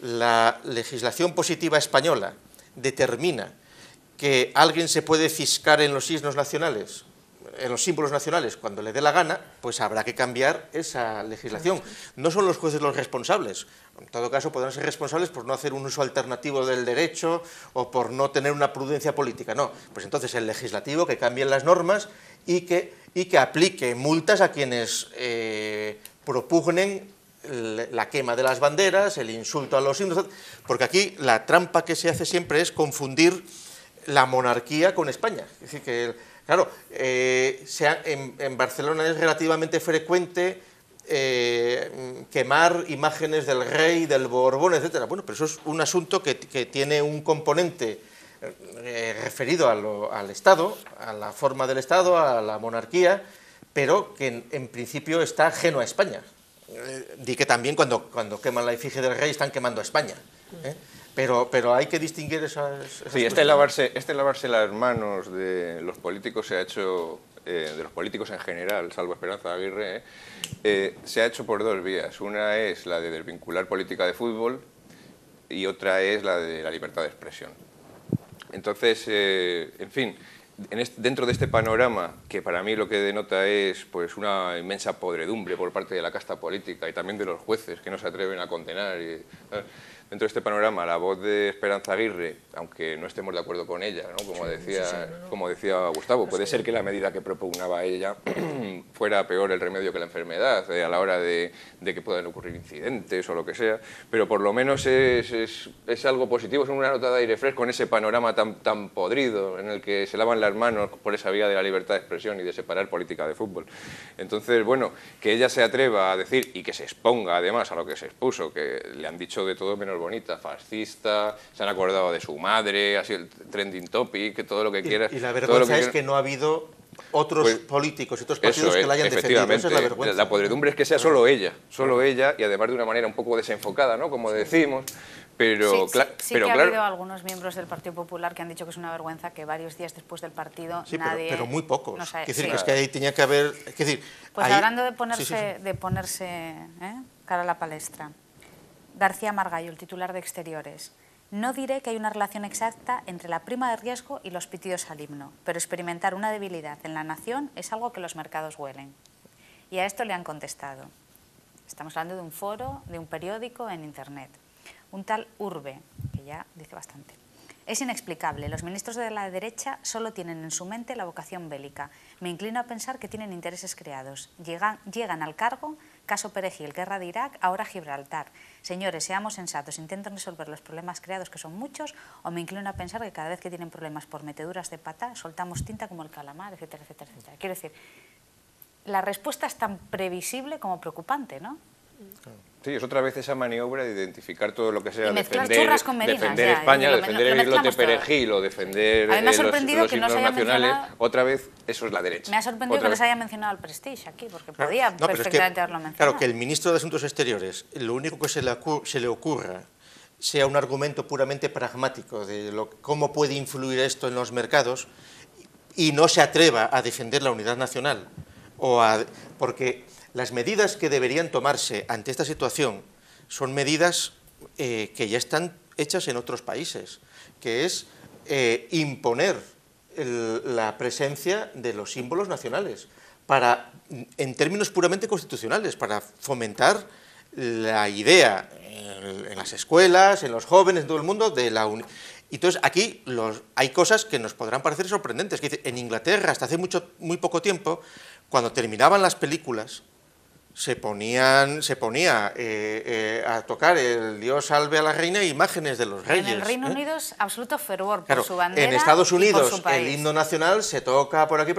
la legislación positiva española determina que alguien se puede fiscar en los signos nacionales, en los símbolos nacionales, cuando le dé la gana, pues habrá que cambiar esa legislación. No son los jueces los responsables. En todo caso, podrán ser responsables por no hacer un uso alternativo del derecho o por no tener una prudencia política. No, pues entonces el legislativo que cambie las normas y que aplique multas a quienes propugnen la quema de las banderas, el insulto a los himnos, porque aquí la trampa que se hace siempre es confundir la monarquía con España. Es decir, que, claro, en Barcelona es relativamente frecuente quemar imágenes del rey, del Borbón, etcétera. Bueno, pero eso es un asunto que tiene un componente referido al Estado, a la forma del Estado, a la monarquía, pero que en principio está ajeno a España. Di que también cuando queman la efigie del rey están quemando a España, pero hay que distinguir esas sí, este lavarse las manos de los políticos se ha hecho, de los políticos en general, salvo Esperanza Aguirre, se ha hecho por dos vías. Una es la de desvincular política de fútbol y otra es la de la libertad de expresión. Entonces, en fin, dentro de este panorama, que para mí lo que denota es pues una inmensa podredumbre por parte de la casta política y también de los jueces que no se atreven a condenar, dentro de este panorama la voz de Esperanza Aguirre, aunque no estemos de acuerdo con ella, ¿no? Como decía Gustavo, puede ser que la medida que propugnaba ella fuera peor el remedio que la enfermedad, a la hora de que puedan ocurrir incidentes o lo que sea, pero por lo menos es algo positivo, es una nota de aire fresco en ese panorama tan podrido en el que se lavan las manos por esa vía de la libertad de expresión y de separar política de fútbol. Entonces, bueno, que ella se atreva a decir y que se exponga además a lo que se expuso, que le han dicho de todo menos bonita, fascista, se han acordado de su madre, ha sido el trending topic, que todo lo que quieras. Y la vergüenza es que no ha habido otros políticos y otros partidos que la hayan defendido. Esa es la vergüenza. La podredumbre es que sea solo ella, y además de una manera un poco desenfocada, ¿no? Como decimos. Pero, sí que ha habido algunos miembros del Partido Popular que han dicho que es una vergüenza que varios días después del partido nadie... pero muy pocos. No sabe, es decir, es que ahí tenía que haber... Pues ahí, hablando de ponerse cara a la palestra, García Margallo, el titular de Exteriores: no diré que hay una relación exacta entre la prima de riesgo y los pitidos al himno, pero experimentar una debilidad en la nación es algo que los mercados huelen. Y a esto le han contestado. Estamos hablando de un foro, de un periódico en Internet. Un tal Urbe, que ya dice bastante. Es inexplicable, los ministros de la derecha solo tienen en su mente la vocación bélica. Me inclino a pensar que tienen intereses creados. Llegan al cargo, caso Perejil, guerra de Irak, ahora Gibraltar. Señores, seamos sensatos, intenten resolver los problemas creados, que son muchos, o me inclino a pensar que cada vez que tienen problemas por meteduras de pata, soltamos tinta como el calamar, etcétera, etcétera, etcétera. Quiero decir, la respuesta es tan previsible como preocupante, ¿no? Sí, es otra vez esa maniobra de identificar todo lo que sea, defender España, defender el islote Perejil o defender los himnos nacionales. Otra vez, eso es la derecha. Me ha sorprendido que no se haya mencionado el Prestige aquí, porque podía perfectamente haberlo mencionado. Claro, que el ministro de Asuntos Exteriores, lo único que se le ocurra sea un argumento puramente pragmático de cómo puede influir esto en los mercados y no se atreva a defender la unidad nacional, porque las medidas que deberían tomarse ante esta situación son medidas que ya están hechas en otros países, que es imponer la presencia de los símbolos nacionales, en términos puramente constitucionales, para fomentar la idea en las escuelas, en los jóvenes, en todo el mundo, de la unidad. Entonces, aquí hay cosas que nos podrán parecer sorprendentes. En Inglaterra, hasta hace muy poco tiempo, cuando terminaban las películas, se ponía a tocar el Dios salve a la reina e imágenes de los reyes. En el Reino Unido es absoluto fervor por su bandera. En Estados Unidos y por su país. El himno nacional se toca por aquí,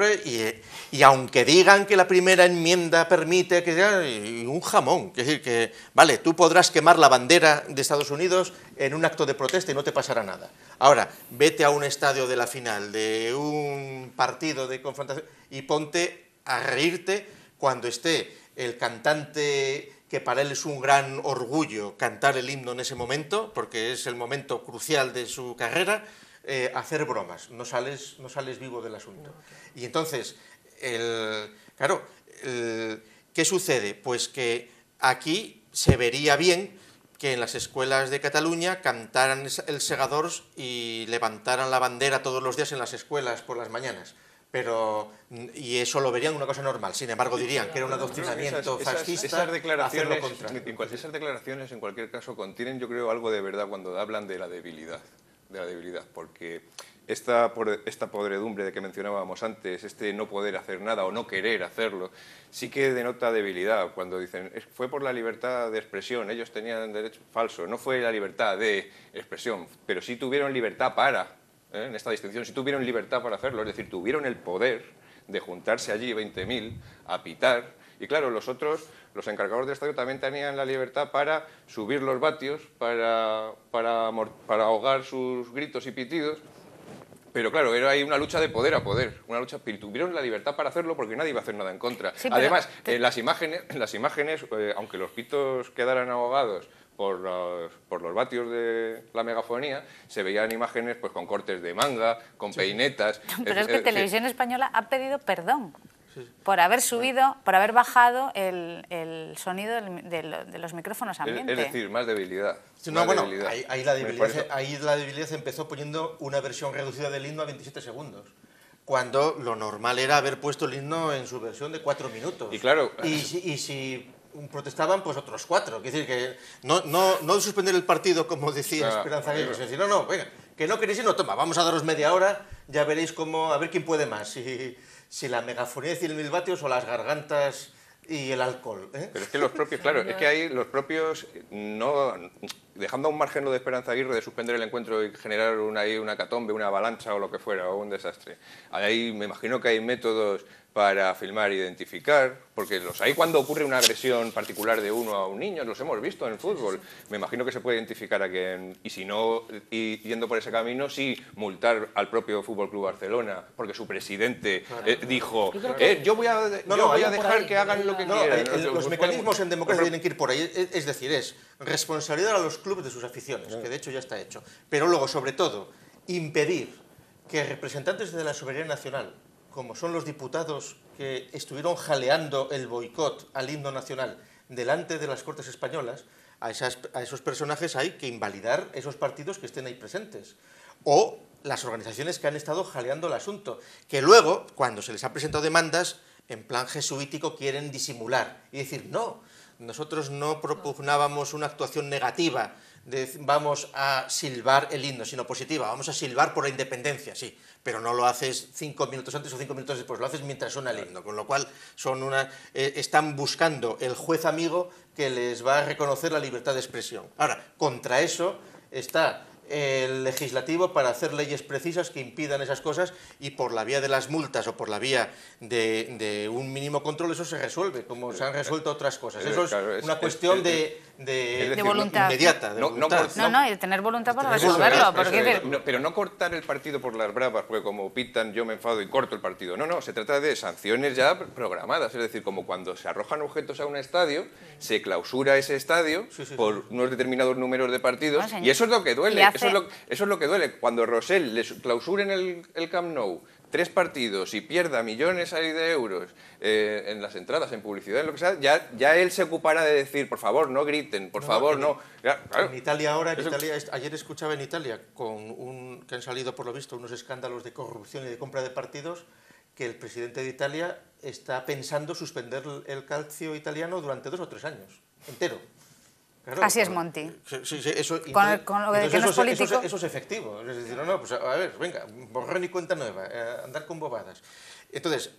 y aunque digan que la primera enmienda permite que un jamón, es decir, que vale, tú podrás quemar la bandera de Estados Unidos en un acto de protesta y no te pasará nada. Ahora, vete a un estadio de la final de un partido de confrontación y ponte a reírte cuando esté el cantante, que para él es un gran orgullo cantar el himno en ese momento, porque es el momento crucial de su carrera, hacer bromas, no sales vivo del asunto. Y entonces, ¿qué sucede? Pues que aquí se vería bien que en las escuelas de Cataluña cantaran el Segadors y levantaran la bandera todos los días en las escuelas por las mañanas. Y eso lo verían una cosa normal. Sin embargo, dirían que era un adoctrinamiento fascista. Esas declaraciones, en cualquier caso, contienen, yo creo, algo de verdad cuando hablan de la debilidad. Porque esta podredumbre de que mencionábamos antes, este no poder hacer nada o no querer hacerlo, sí que denota debilidad. Cuando dicen, fue por la libertad de expresión, ellos tenían derecho falso, no fue la libertad de expresión, pero sí tuvieron libertad para... en esta distinción, si tuvieron libertad para hacerlo, es decir, tuvieron el poder de juntarse allí 20.000 a pitar, y claro, los otros, los encargados del estadio también tenían la libertad para subir los vatios, para ahogar sus gritos y pitidos, pero claro, era ahí una lucha de poder a poder, pero tuvieron la libertad para hacerlo porque nadie iba a hacer nada en contra. Sí, además, en las imágenes, aunque los pitos quedaran ahogados por los vatios de la megafonía, se veían imágenes pues con cortes de manga, con peinetas... Pero es que Televisión Española ha pedido perdón por haber subido, por haber bajado el sonido de los micrófonos ambiente. Es decir, más debilidad. Ahí la debilidad empezó poniendo una versión reducida del himno a 27 segundos. cuando lo normal era haber puesto el himno en su versión de 4 minutos. Y claro... Y si protestaban, pues otros 4. Es decir, que no suspender el partido, como decía Esperanza Aguirre, es decir, no, venga, que no queréis ir, no, toma, vamos a daros media hora, ya veréis cómo, a ver quién puede más, si la megafonía de 100.000 vatios o las gargantas y el alcohol. Pero es que los propios, claro, es que ahí los propios, no, dejando a un margen lo de Esperanza Aguirre de suspender el encuentro y generar una catombe, una avalancha o lo que fuera, o un desastre, ahí me imagino que hay métodos para filmar e identificar, porque los hay cuando ocurre una agresión particular de uno a un niño, los hemos visto en el fútbol. Me imagino que se puede identificar a quien, y si no, y yendo por ese camino, sí multar al propio Fútbol Club Barcelona, porque su presidente dijo, yo voy a dejar que hagan lo que quieran. Los mecanismos en democracia tienen que ir por ahí, es decir, es responsabilidad a los clubes de sus aficiones, que de hecho ya está hecho, pero luego, sobre todo, impedir que representantes de la soberanía nacional, como son los diputados que estuvieron jaleando el boicot al himno nacional delante de las Cortes españolas, a esos personajes hay que invalidar esos partidos que estén ahí presentes. O las organizaciones que han estado jaleando el asunto, que luego, cuando se les ha presentado demandas, en plan jesuítico quieren disimular y decir, no, nosotros no propugnábamos una actuación negativa, vamos a silbar el himno, sino positiva, vamos a silbar por la independencia, sí, pero no lo haces 5 minutos antes o 5 minutos después, lo haces mientras suena el himno, con lo cual están buscando el juez amigo que les va a reconocer la libertad de expresión. Ahora, contra eso está el legislativo para hacer leyes precisas que impidan esas cosas, y por la vía de las multas o por la vía de un mínimo control eso se resuelve, como se han resuelto otras cosas. Eso es una cuestión de voluntad inmediata. Y de tener voluntad para resolverlo. Pero no cortar el partido por las bravas, porque como pitan yo me enfado y corto el partido. No, se trata de sanciones ya programadas, es decir, como cuando se arrojan objetos a un estadio, se clausura ese estadio por unos determinados números de partidos, y eso es lo que duele. Eso es lo que duele. Cuando Rosell les clausuren el Camp Nou 3 partidos y pierda millones ahí de euros en las entradas, en publicidad, en lo que sea, ya él se ocupará de decir, por favor, no griten, por favor, no. Claro. En Italia ahora, ayer escuchaba en Italia, que han salido por lo visto unos escándalos de corrupción y de compra de partidos, que el presidente de Italia está pensando suspender el calcio italiano durante 2 o 3 años, entero. Claro, así es Monti. Sí, eso, con lo de que no es político. Eso es efectivo. Es decir, no, pues a ver, venga, borrón y cuenta nueva, andar con bobadas. Entonces,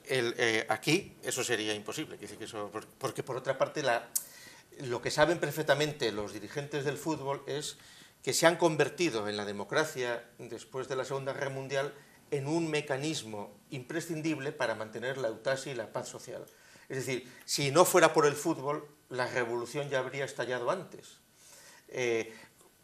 aquí eso sería imposible, porque por otra parte lo que saben perfectamente los dirigentes del fútbol es que se han convertido en la democracia después de la Segunda Guerra Mundial en un mecanismo imprescindible para mantener la eutasia y la paz social. Es decir, si no fuera por el fútbol, la revolución ya habría estallado antes.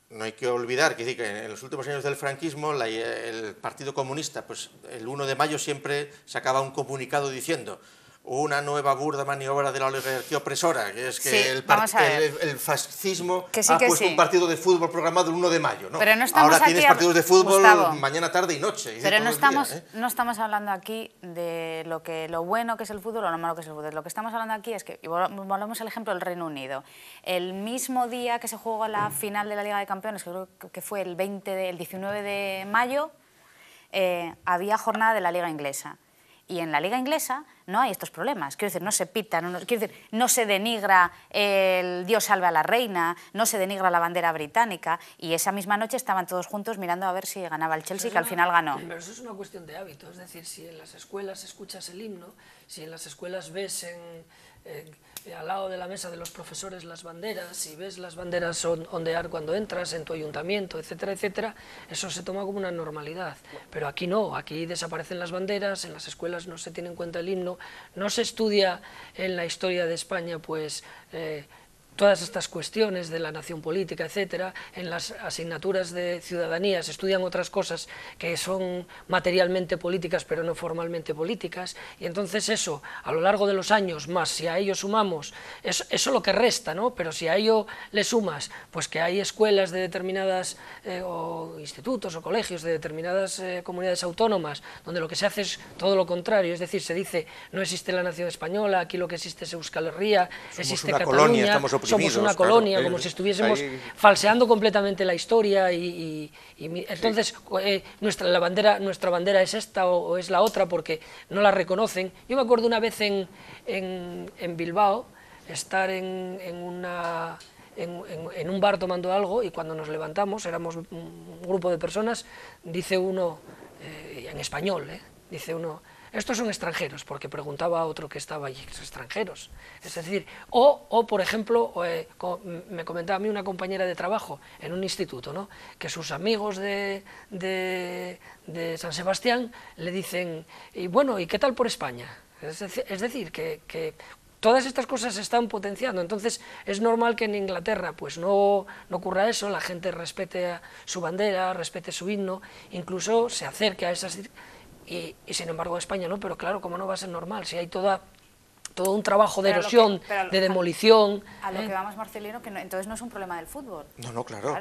No hay que olvidar que en los últimos años del franquismo el Partido Comunista, pues el 1 de mayo siempre sacaba un comunicado diciendo una nueva burda maniobra de la oligarquía opresora, que es que el fascismo ha puesto un partido de fútbol programado el 1 de mayo. ¿no? Pero no ahora tienes partidos de fútbol, Gustavo, mañana, tarde y noche. Pero no estamos hablando aquí de lo bueno que es el fútbol o lo malo que es el fútbol. Lo que estamos hablando aquí es que, y volvamos al ejemplo del Reino Unido, el mismo día que se jugó la final de la Liga de Campeones, que creo que fue el 19 de mayo, había jornada de la Liga Inglesa. Y en la Liga Inglesa no hay estos problemas. Quiero decir, no se pita, no se denigra el Dios salve a la reina, no se denigra la bandera británica. Y esa misma noche estaban todos juntos mirando a ver si ganaba el Chelsea, que al final ganó. Pero eso es una cuestión de hábito. Es decir, si en las escuelas escuchas el himno, si en las escuelas ves al lado de la mesa de los profesores las banderas, si ves las banderas ondear cuando entras en tu ayuntamiento, etcétera, etcétera, eso se toma como una normalidad. Pero aquí no, aquí desaparecen las banderas, en las escuelas no se tiene en cuenta el himno, no se estudia en la historia de España pues todas estas cuestiones de la nación política, etcétera. En las asignaturas de ciudadanía se estudian otras cosas que son materialmente políticas pero no formalmente políticas, y entonces eso, a lo largo de los años, más si a ello sumamos, eso lo que resta, ¿no? Pero si a ello le sumas, pues que hay escuelas de determinadas, o institutos o colegios de determinadas comunidades autónomas, donde lo que se hace es todo lo contrario, es decir, se dice, no existe la nación española, aquí lo que existe es Euskal Herria, existe Cataluña, somos una colonia, como si estuviésemos falseando completamente la historia entonces nuestra bandera es esta o es la otra porque no la reconocen. Yo me acuerdo una vez en Bilbao estar en un bar tomando algo y cuando nos levantamos, éramos un grupo de personas, dice uno, en español, dice uno, estos son extranjeros, porque preguntaba a otro que estaba allí, extranjeros. Es decir, o por ejemplo, me comentaba a mí una compañera de trabajo en un instituto, ¿no?, que sus amigos de San Sebastián le dicen, y bueno, ¿y qué tal por España? Es decir, que todas estas cosas se están potenciando, entonces es normal que en Inglaterra pues no ocurra eso, la gente respete su bandera, respete su himno, incluso se acerque a esas... Y sin embargo España no, pero claro, ¿cómo no va a ser normal? Si hay todo un trabajo de erosión, de demolición... A lo que vamos, Marcelino, que entonces no es un problema del fútbol. No, claro.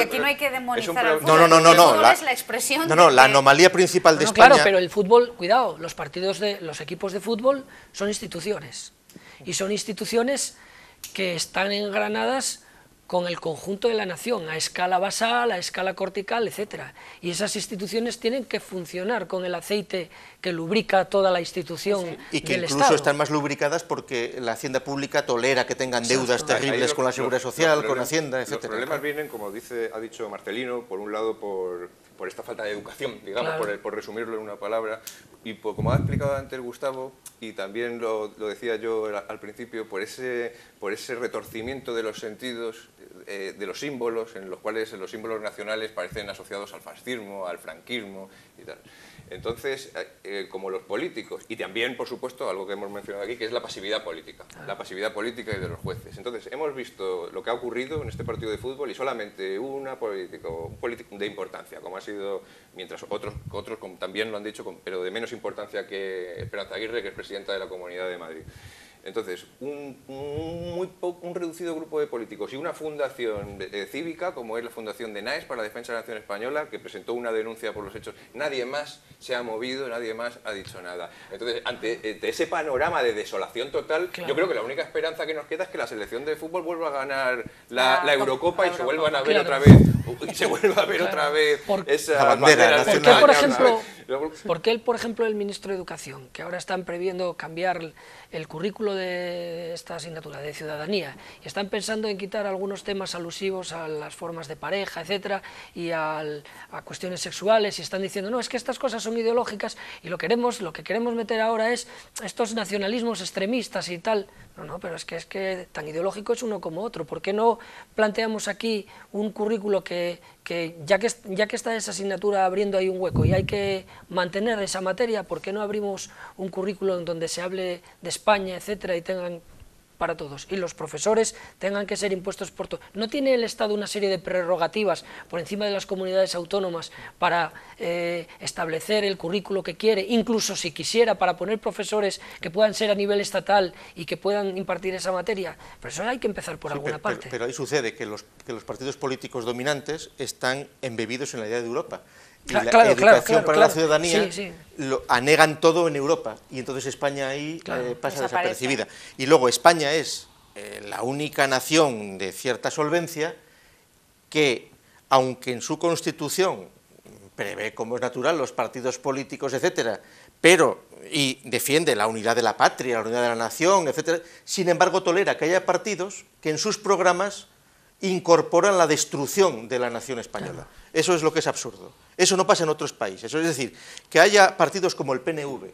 Aquí no hay que demonizar al fútbol. No, es la expresión... la anomalía principal de España... Claro, pero el fútbol, cuidado, los equipos de fútbol son instituciones, y son instituciones que están engranadas con el conjunto de la nación, a escala basal, a escala cortical, etc. Y esas instituciones tienen que funcionar con el aceite que lubrica toda la institución del Estado. Y que incluso están más lubricadas porque la Hacienda Pública tolera que tengan deudas terribles con la Seguridad Social, con Hacienda, etc. Los problemas vienen, como ha dicho Marcelino, por un lado por esta falta de educación, digamos, claro, por resumirlo en una palabra, y como ha explicado antes Gustavo, y también lo decía yo al principio, por ese retorcimiento de los sentidos, de los símbolos, en los cuales los símbolos nacionales parecen asociados al fascismo, al franquismo y tal. Entonces, como los políticos, y también, por supuesto, algo que hemos mencionado aquí, que es la pasividad política y de los jueces. Entonces, hemos visto lo que ha ocurrido en este partido de fútbol y solamente un político de importancia, como ha sido, mientras otros como también lo han dicho, pero de menos importancia que Esperanza Aguirre, que es presidenta de la Comunidad de Madrid. Entonces, un reducido grupo de políticos y una fundación cívica, como es la Fundación de Naes para la Defensa de la Nación Española, que presentó una denuncia por los hechos, nadie más se ha movido, nadie más ha dicho nada. Entonces, ante ese panorama de desolación total, claro, yo creo que la única esperanza que nos queda es que la selección de fútbol vuelva a ganar la Eurocopa y se vuelvan a ver, claro, otra vez, esa bandera nacional. ¿Por qué, por ejemplo, el ministro de Educación, que ahora están previendo cambiar el currículo de esta asignatura de ciudadanía, y están pensando en quitar algunos temas alusivos a las formas de pareja, etcétera, y a cuestiones sexuales, y están diciendo, no, es que estas cosas son ideológicas y lo que queremos meter ahora es estos nacionalismos extremistas y tal? No, pero es que tan ideológico es uno como otro. ¿Por qué no planteamos aquí un currículo que ya que está esa asignatura abriendo ahí un hueco y hay que mantener esa materia, ¿por qué no abrimos un currículo en donde se hable de España, etcétera, y tengan para todos, y los profesores tengan que ser impuestos por todos? ¿No tiene el Estado una serie de prerrogativas por encima de las comunidades autónomas para establecer el currículo que quiere, incluso si quisiera, para poner profesores que puedan ser a nivel estatal y que puedan impartir esa materia? Pero eso hay que empezar por alguna parte. Pero ahí sucede que los partidos políticos dominantes están embebidos en la idea de Europa. Y la educación para la ciudadanía lo anegan todo en Europa, y entonces España ahí pasa desapercibida. Y luego España es la única nación de cierta solvencia que, aunque en su constitución prevé, como es natural, los partidos políticos, etcétera, y defiende la unidad de la patria, la unidad de la nación, etcétera, sin embargo tolera que haya partidos que en sus programas incorporan la destrucción de la nación española. Eso es lo que es absurdo. Eso no pasa en otros países. Es decir, que haya partidos como el PNV,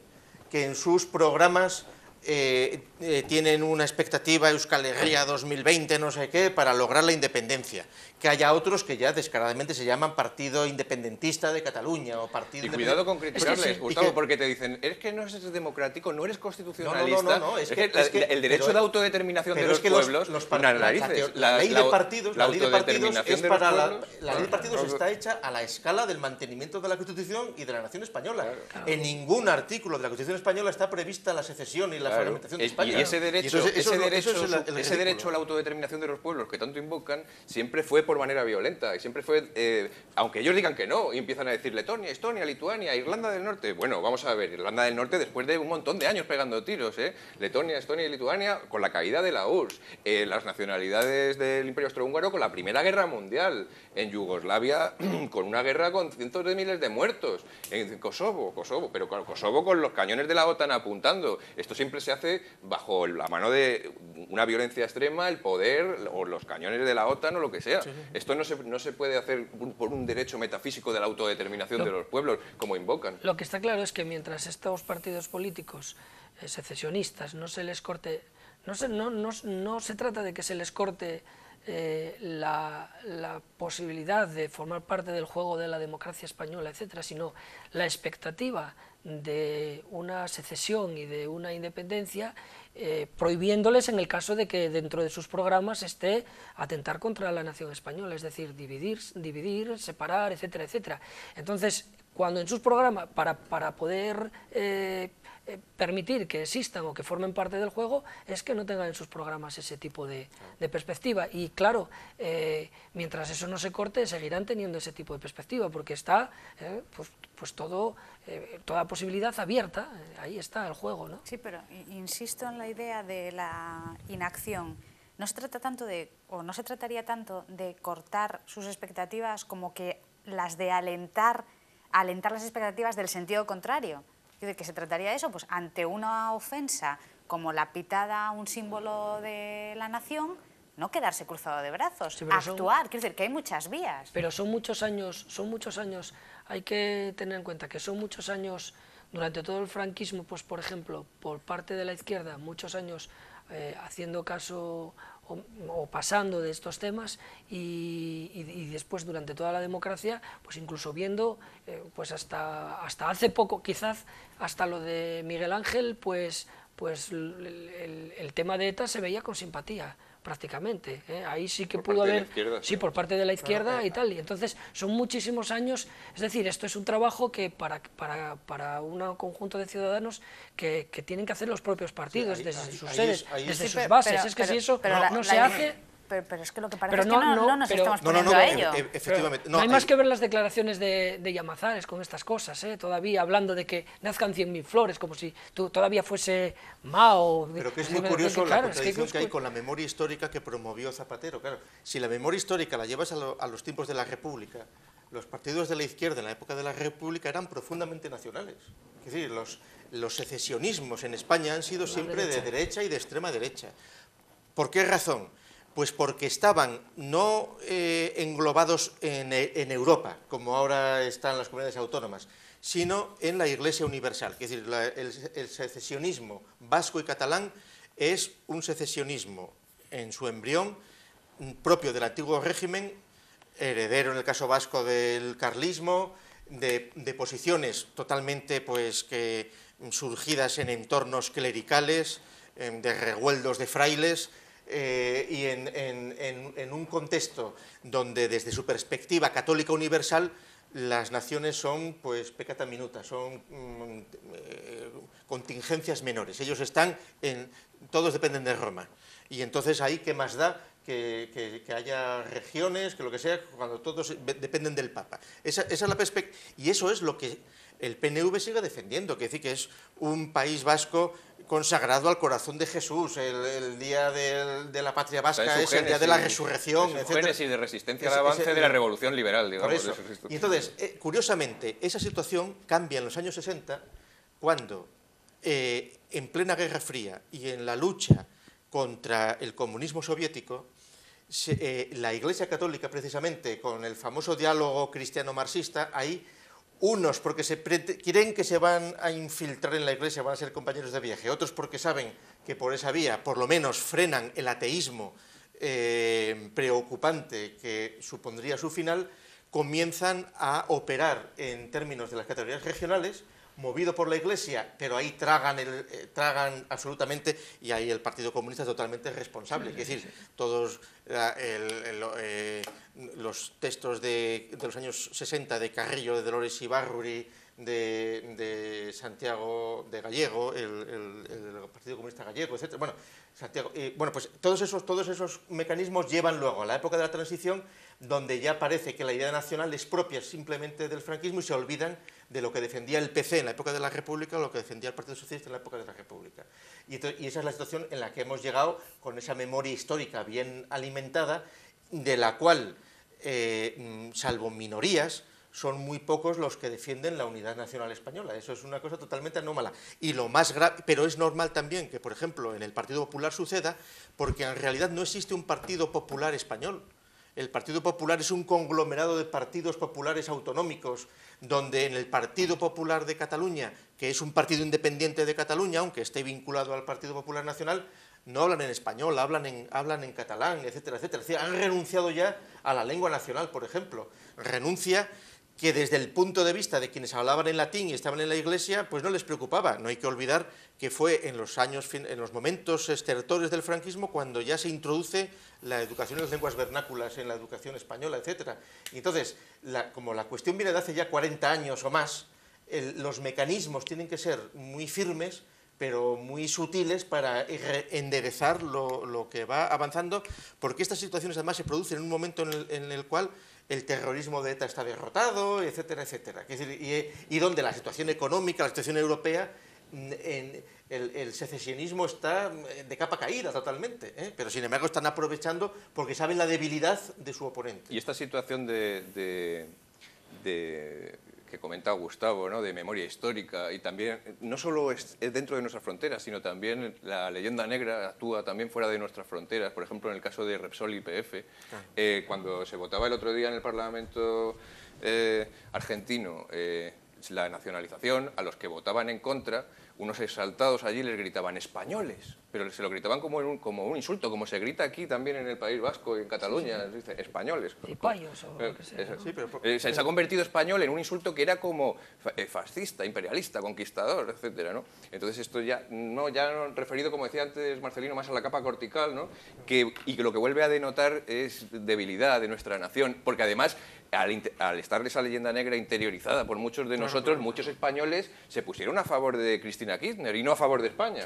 que en sus programas tienen una expectativa Euskal Herria 2020, no sé qué, para lograr la independencia. Que haya otros que ya descaradamente se llaman Partido Independentista de Cataluña o Partido... Y cuidado con criticarles, Gustavo, porque te dicen, es que no eres democrático, no eres constitucionalista, no, es que el derecho de autodeterminación de los pueblos, la ley de partidos es para la ley de partidos está hecha a la escala del mantenimiento de la Constitución y de la nación española. En ningún artículo de la Constitución española está prevista la secesión y la fragmentación de España. Y ese derecho, eso es ese derecho a la autodeterminación de los pueblos que tanto invocan siempre fue por manera violenta y siempre fue, aunque ellos digan que no y empiezan a decir Letonia, Estonia, Lituania, Irlanda del Norte. Bueno, vamos a ver, Irlanda del Norte después de un montón de años pegando tiros, Letonia, Estonia y Lituania con la caída de la URSS, las nacionalidades del Imperio Austrohúngaro con la Primera Guerra Mundial, en Yugoslavia con una guerra con cientos de miles de muertos, en Kosovo, pero Kosovo con los cañones de la OTAN apuntando. Esto siempre se hace bajo la mano de una violencia extrema, el poder o los cañones de la OTAN o lo que sea. Sí. Esto no se puede hacer por un derecho metafísico de la autodeterminación de los pueblos, como invocan. Lo que está claro es que mientras estos partidos políticos secesionistas no se les corte, no se trata de que se les corte la posibilidad de formar parte del juego de la democracia española, etcétera, sino la expectativa de una secesión y de una independencia, prohibiéndoles en el caso de que dentro de sus programas esté atentar contra la nación española, es decir, dividir, separar, etcétera, etcétera. Entonces, cuando en sus programas, para poder permitir que existan o que formen parte del juego, es que no tengan en sus programas ese tipo de perspectiva. Y claro, mientras eso no se corte, seguirán teniendo ese tipo de perspectiva, porque está toda posibilidad abierta, ahí está el juego, ¿no? Sí, pero insisto en la idea de la inacción. No se trata tanto no se trataría tanto de cortar sus expectativas como que las de alentar las expectativas del sentido contrario. ¿De qué se trataría eso? Pues ante una ofensa como la pitada a un símbolo de la nación, no quedarse cruzado de brazos, sí, actuar, quiero decir que hay muchas vías. Pero son muchos años, hay que tener en cuenta que son muchos años, durante todo el franquismo, pues por ejemplo, por parte de la izquierda, muchos años haciendo caso o pasando de estos temas y después durante toda la democracia, pues incluso viendo, pues hasta hace poco, quizás hasta lo de Miguel Ángel, pues el tema de ETA se veía con simpatía, prácticamente, ahí sí que pudo haber, sí, por parte de la izquierda y tal, y entonces son muchísimos años, es decir, esto es un trabajo que para un conjunto de ciudadanos que tienen que hacer los propios partidos, sí, desde sus sedes, desde sus bases, es que si eso no se hace... Pero es que lo que parece es que no nos estamos poniendo a ello. Efectivamente. No hay más que ver las declaraciones de Llamazares con estas cosas, todavía hablando de que nazcan 100.000 flores, como si todavía fuese Mao. Pero que es muy curioso la contradicción que hay con la memoria histórica que promovió Zapatero. Claro, si la memoria histórica la llevas a los tiempos de la República, los partidos de la izquierda en la época de la República eran profundamente nacionales. Es decir, los secesionismos en España han sido siempre de derecha y de extrema derecha. ¿Por qué razón? Pues porque estaban no englobados en Europa, como ahora están las comunidades autónomas, sino en la Iglesia Universal. Es decir, el secesionismo vasco y catalán es un secesionismo en su embrión propio del antiguo régimen, heredero en el caso vasco del carlismo, de posiciones totalmente que surgidas en entornos clericales, de revueldos de frailes, y en un contexto donde desde su perspectiva católica universal las naciones son peccata minuta, son contingencias menores, ellos todos dependen de Roma, y entonces ahí qué más da que haya regiones, que lo que sea, cuando todos dependen del Papa. Esa es la perspectiva, y eso es lo que el PNV sigue defendiendo, que es un País Vasco consagrado al corazón de Jesús, el día de la patria vasca es el día de la resurrección, etc. Génesis de resistencia al avance de la revolución liberal, digamos. Y entonces, curiosamente, esa situación cambia en los años 60, cuando en plena Guerra Fría y en la lucha contra el comunismo soviético, la Iglesia Católica, precisamente, con el famoso diálogo cristiano-marxista, ahí unos porque creen que se van a infiltrar en la Iglesia, van a ser compañeros de viaje, otros porque saben que por esa vía, por lo menos, frenan el ateísmo preocupante que supondría su final, comienzan a operar en términos de las categorías regionales, movido por la Iglesia, pero ahí tragan absolutamente, y ahí el Partido Comunista es totalmente responsable. Es decir, todos los textos de los años 60 de Carrillo, de Dolores Ibarruri, de Santiago de Gallego, el Partido Comunista Gallego, etc. Bueno, Santiago, bueno, pues todos esos mecanismos llevan luego a la época de la transición, donde ya parece que la idea nacional es propia simplemente del franquismo y se olvidan de lo que defendía el PC en la época de la República o lo que defendía el Partido Socialista en la época de la República. Y esa es la situación en la que hemos llegado con esa memoria histórica bien alimentada, de la cual, salvo minorías, son muy pocos los que defienden la unidad nacional española. Eso es una cosa totalmente anómala. Y lo más grave, pero es normal también que, por ejemplo, en el Partido Popular suceda, porque en realidad no existe un Partido Popular español. El Partido Popular es un conglomerado de partidos populares autonómicos, donde en el Partido Popular de Cataluña, que es un partido independiente de Cataluña, aunque esté vinculado al Partido Popular Nacional, no hablan en español, hablan en catalán, etcétera, etcétera. Es decir, han renunciado ya a la lengua nacional, por ejemplo. Renuncia que desde el punto de vista de quienes hablaban en latín y estaban en la Iglesia, pues no les preocupaba. No hay que olvidar que fue en los momentos estertores del franquismo cuando ya se introduce la educación en las lenguas vernáculas, en la educación española, etcétera. Y entonces, como la cuestión viene de hace ya 40 años o más, los mecanismos tienen que ser muy firmes, pero muy sutiles para enderezar lo que va avanzando, porque estas situaciones además se producen en un momento en el cual el terrorismo de ETA está derrotado, etcétera, etcétera. Es decir, y donde la situación económica, la situación europea, el secesionismo está de capa caída totalmente, pero sin embargo están aprovechando porque saben la debilidad de su oponente. Y esta situación que comenta Gustavo, ¿no?, de memoria histórica, y también no solo es dentro de nuestras fronteras, sino también la leyenda negra actúa también fuera de nuestras fronteras. Por ejemplo, en el caso de Repsol y YPF, cuando se votaba el otro día en el Parlamento argentino la nacionalización, a los que votaban en contra, unos exaltados allí les gritaban españoles, pero se lo gritaban como un insulto, como se grita aquí también en el País Vasco y en Cataluña, sí. Dice, españoles. Y payos o lo que sea, ¿no? Sí, pero se ha convertido español en un insulto que era como fascista, imperialista, conquistador, etcétera, ¿no? Entonces esto ya no referido, como decía antes Marcelino, más a la capa cortical, ¿no? Y que lo que vuelve a denotar es debilidad de nuestra nación, porque además al estar esa leyenda negra interiorizada por muchos de nosotros, muchos españoles se pusieron a favor de Cristina Kirchner y no a favor de España,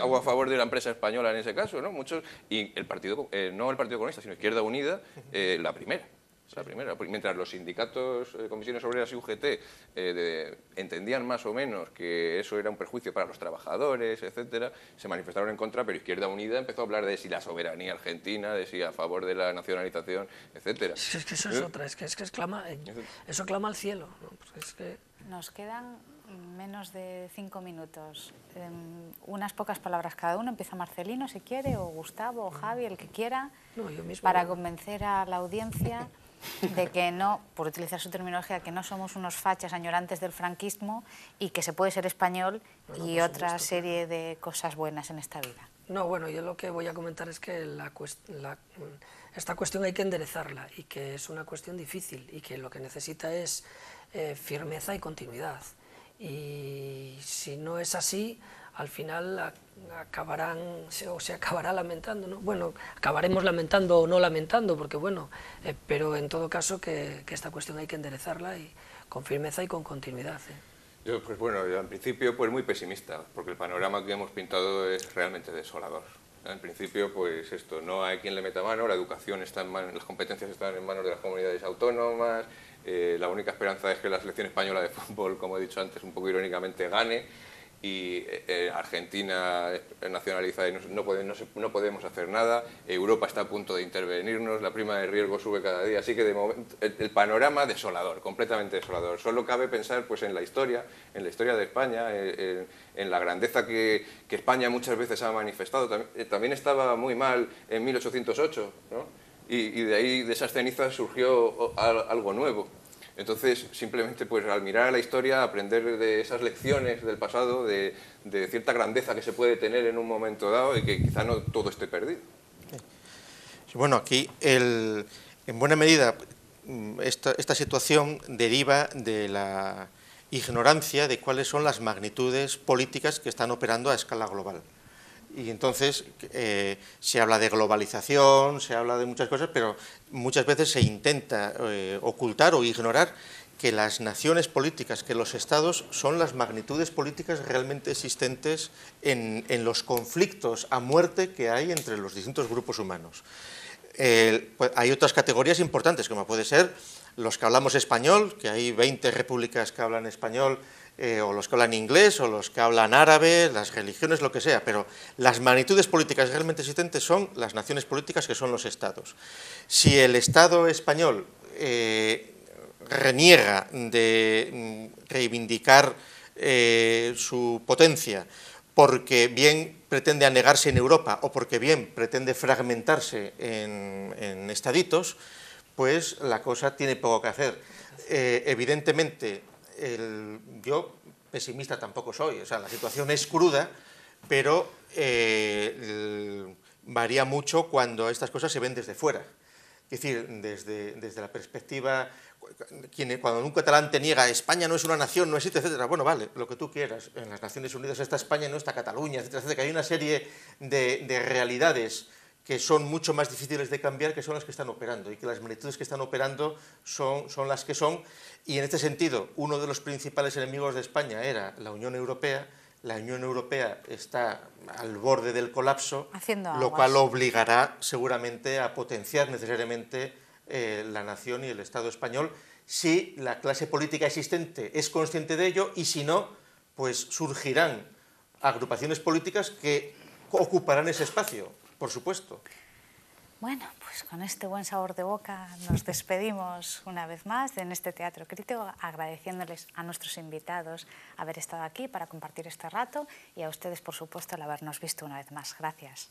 o a favor de la empresa española en ese caso, ¿no? Muchos, y el partido, no el Partido Comunista, sino Izquierda Unida, la primera. Mientras los sindicatos, comisiones obreras y UGT entendían más o menos que eso era un perjuicio para los trabajadores, etcétera, se manifestaron en contra, pero Izquierda Unida empezó a hablar de si la soberanía argentina, de si a favor de la nacionalización, etcétera. Es que eso es otra, eso clama al cielo, ¿no? Pues es que... Nos quedan menos de 5 minutos. Unas pocas palabras cada uno. Empieza Marcelino, si quiere, o Gustavo, o Javi, el que quiera, yo mismo, para convencer a la audiencia de que no, por utilizar su terminología, que no somos unos fachas añorantes del franquismo y que se puede ser español y otra serie de cosas buenas en esta vida. No, bueno, yo lo que voy a comentar es que esta cuestión hay que enderezarla y que es una cuestión difícil y que lo que necesita es firmeza y continuidad. Y si no es así, al final se acabará lamentando, ¿no? Bueno, acabaremos lamentando o no lamentando, porque bueno, pero en todo caso que esta cuestión hay que enderezarla y con firmeza y con continuidad. Yo, pues bueno, yo en principio pues muy pesimista, porque el panorama que hemos pintado es realmente desolador. En principio, pues esto, no hay quien le meta mano, la educación está en manos, las competencias están en manos de las comunidades autónomas, la única esperanza es que la selección española de fútbol, como he dicho antes, un poco irónicamente, gane, y Argentina nacionaliza y no podemos hacer nada, Europa está a punto de intervenirnos, la prima de riesgo sube cada día, así que de momento el panorama desolador, completamente desolador. Solo cabe pensar pues en la historia de España, en la grandeza que España muchas veces ha manifestado. También estaba muy mal en 1808, ¿no? Y de ahí, de esas cenizas, surgió algo nuevo. Entonces, simplemente pues al mirar a la historia, aprender de esas lecciones del pasado, de cierta grandeza que se puede tener en un momento dado y que quizá no todo esté perdido. Sí, bueno, aquí en buena medida esta situación deriva de la ignorancia de cuáles son las magnitudes políticas que están operando a escala global. Y entonces se habla de globalización, se habla de muchas cosas, pero muchas veces se intenta ocultar o ignorar que las naciones políticas, que los estados son las magnitudes políticas realmente existentes en los conflictos a muerte que hay entre los distintos grupos humanos. Pues hay otras categorías importantes, como puede ser los que hablamos español, que hay 20 repúblicas que hablan español, o los que hablan inglés, o los que hablan árabe, las religiones, lo que sea, pero las magnitudes políticas realmente existentes son las naciones políticas, que son los estados. Si el Estado español reniega de reivindicar su potencia porque bien pretende anegarse en Europa o porque bien pretende fragmentarse en estaditos, pues la cosa tiene poco que hacer. Evidentemente, yo pesimista tampoco soy, o sea, la situación es cruda, pero varía mucho cuando estas cosas se ven desde fuera. Es decir, desde la perspectiva, cuando un catalán te niega España no es una nación, no existe, etcétera, bueno, vale, lo que tú quieras, en las Naciones Unidas está España, no está Cataluña, etcétera, etcétera, que hay una serie de realidades que son mucho más difíciles de cambiar, que son las que están operando, y que las magnitudes que están operando son las que son, y en este sentido, uno de los principales enemigos de España era la Unión Europea. La Unión Europea está al borde del colapso, lo cual obligará seguramente a potenciar necesariamente la nación y el Estado español, si la clase política existente es consciente de ello, y si no, pues surgirán agrupaciones políticas que ocuparán ese espacio, por supuesto. Bueno, pues con este buen sabor de boca nos despedimos una vez más en este Teatro Crítico, agradeciéndoles a nuestros invitados haber estado aquí para compartir este rato y a ustedes, por supuesto, el habernos visto una vez más. Gracias.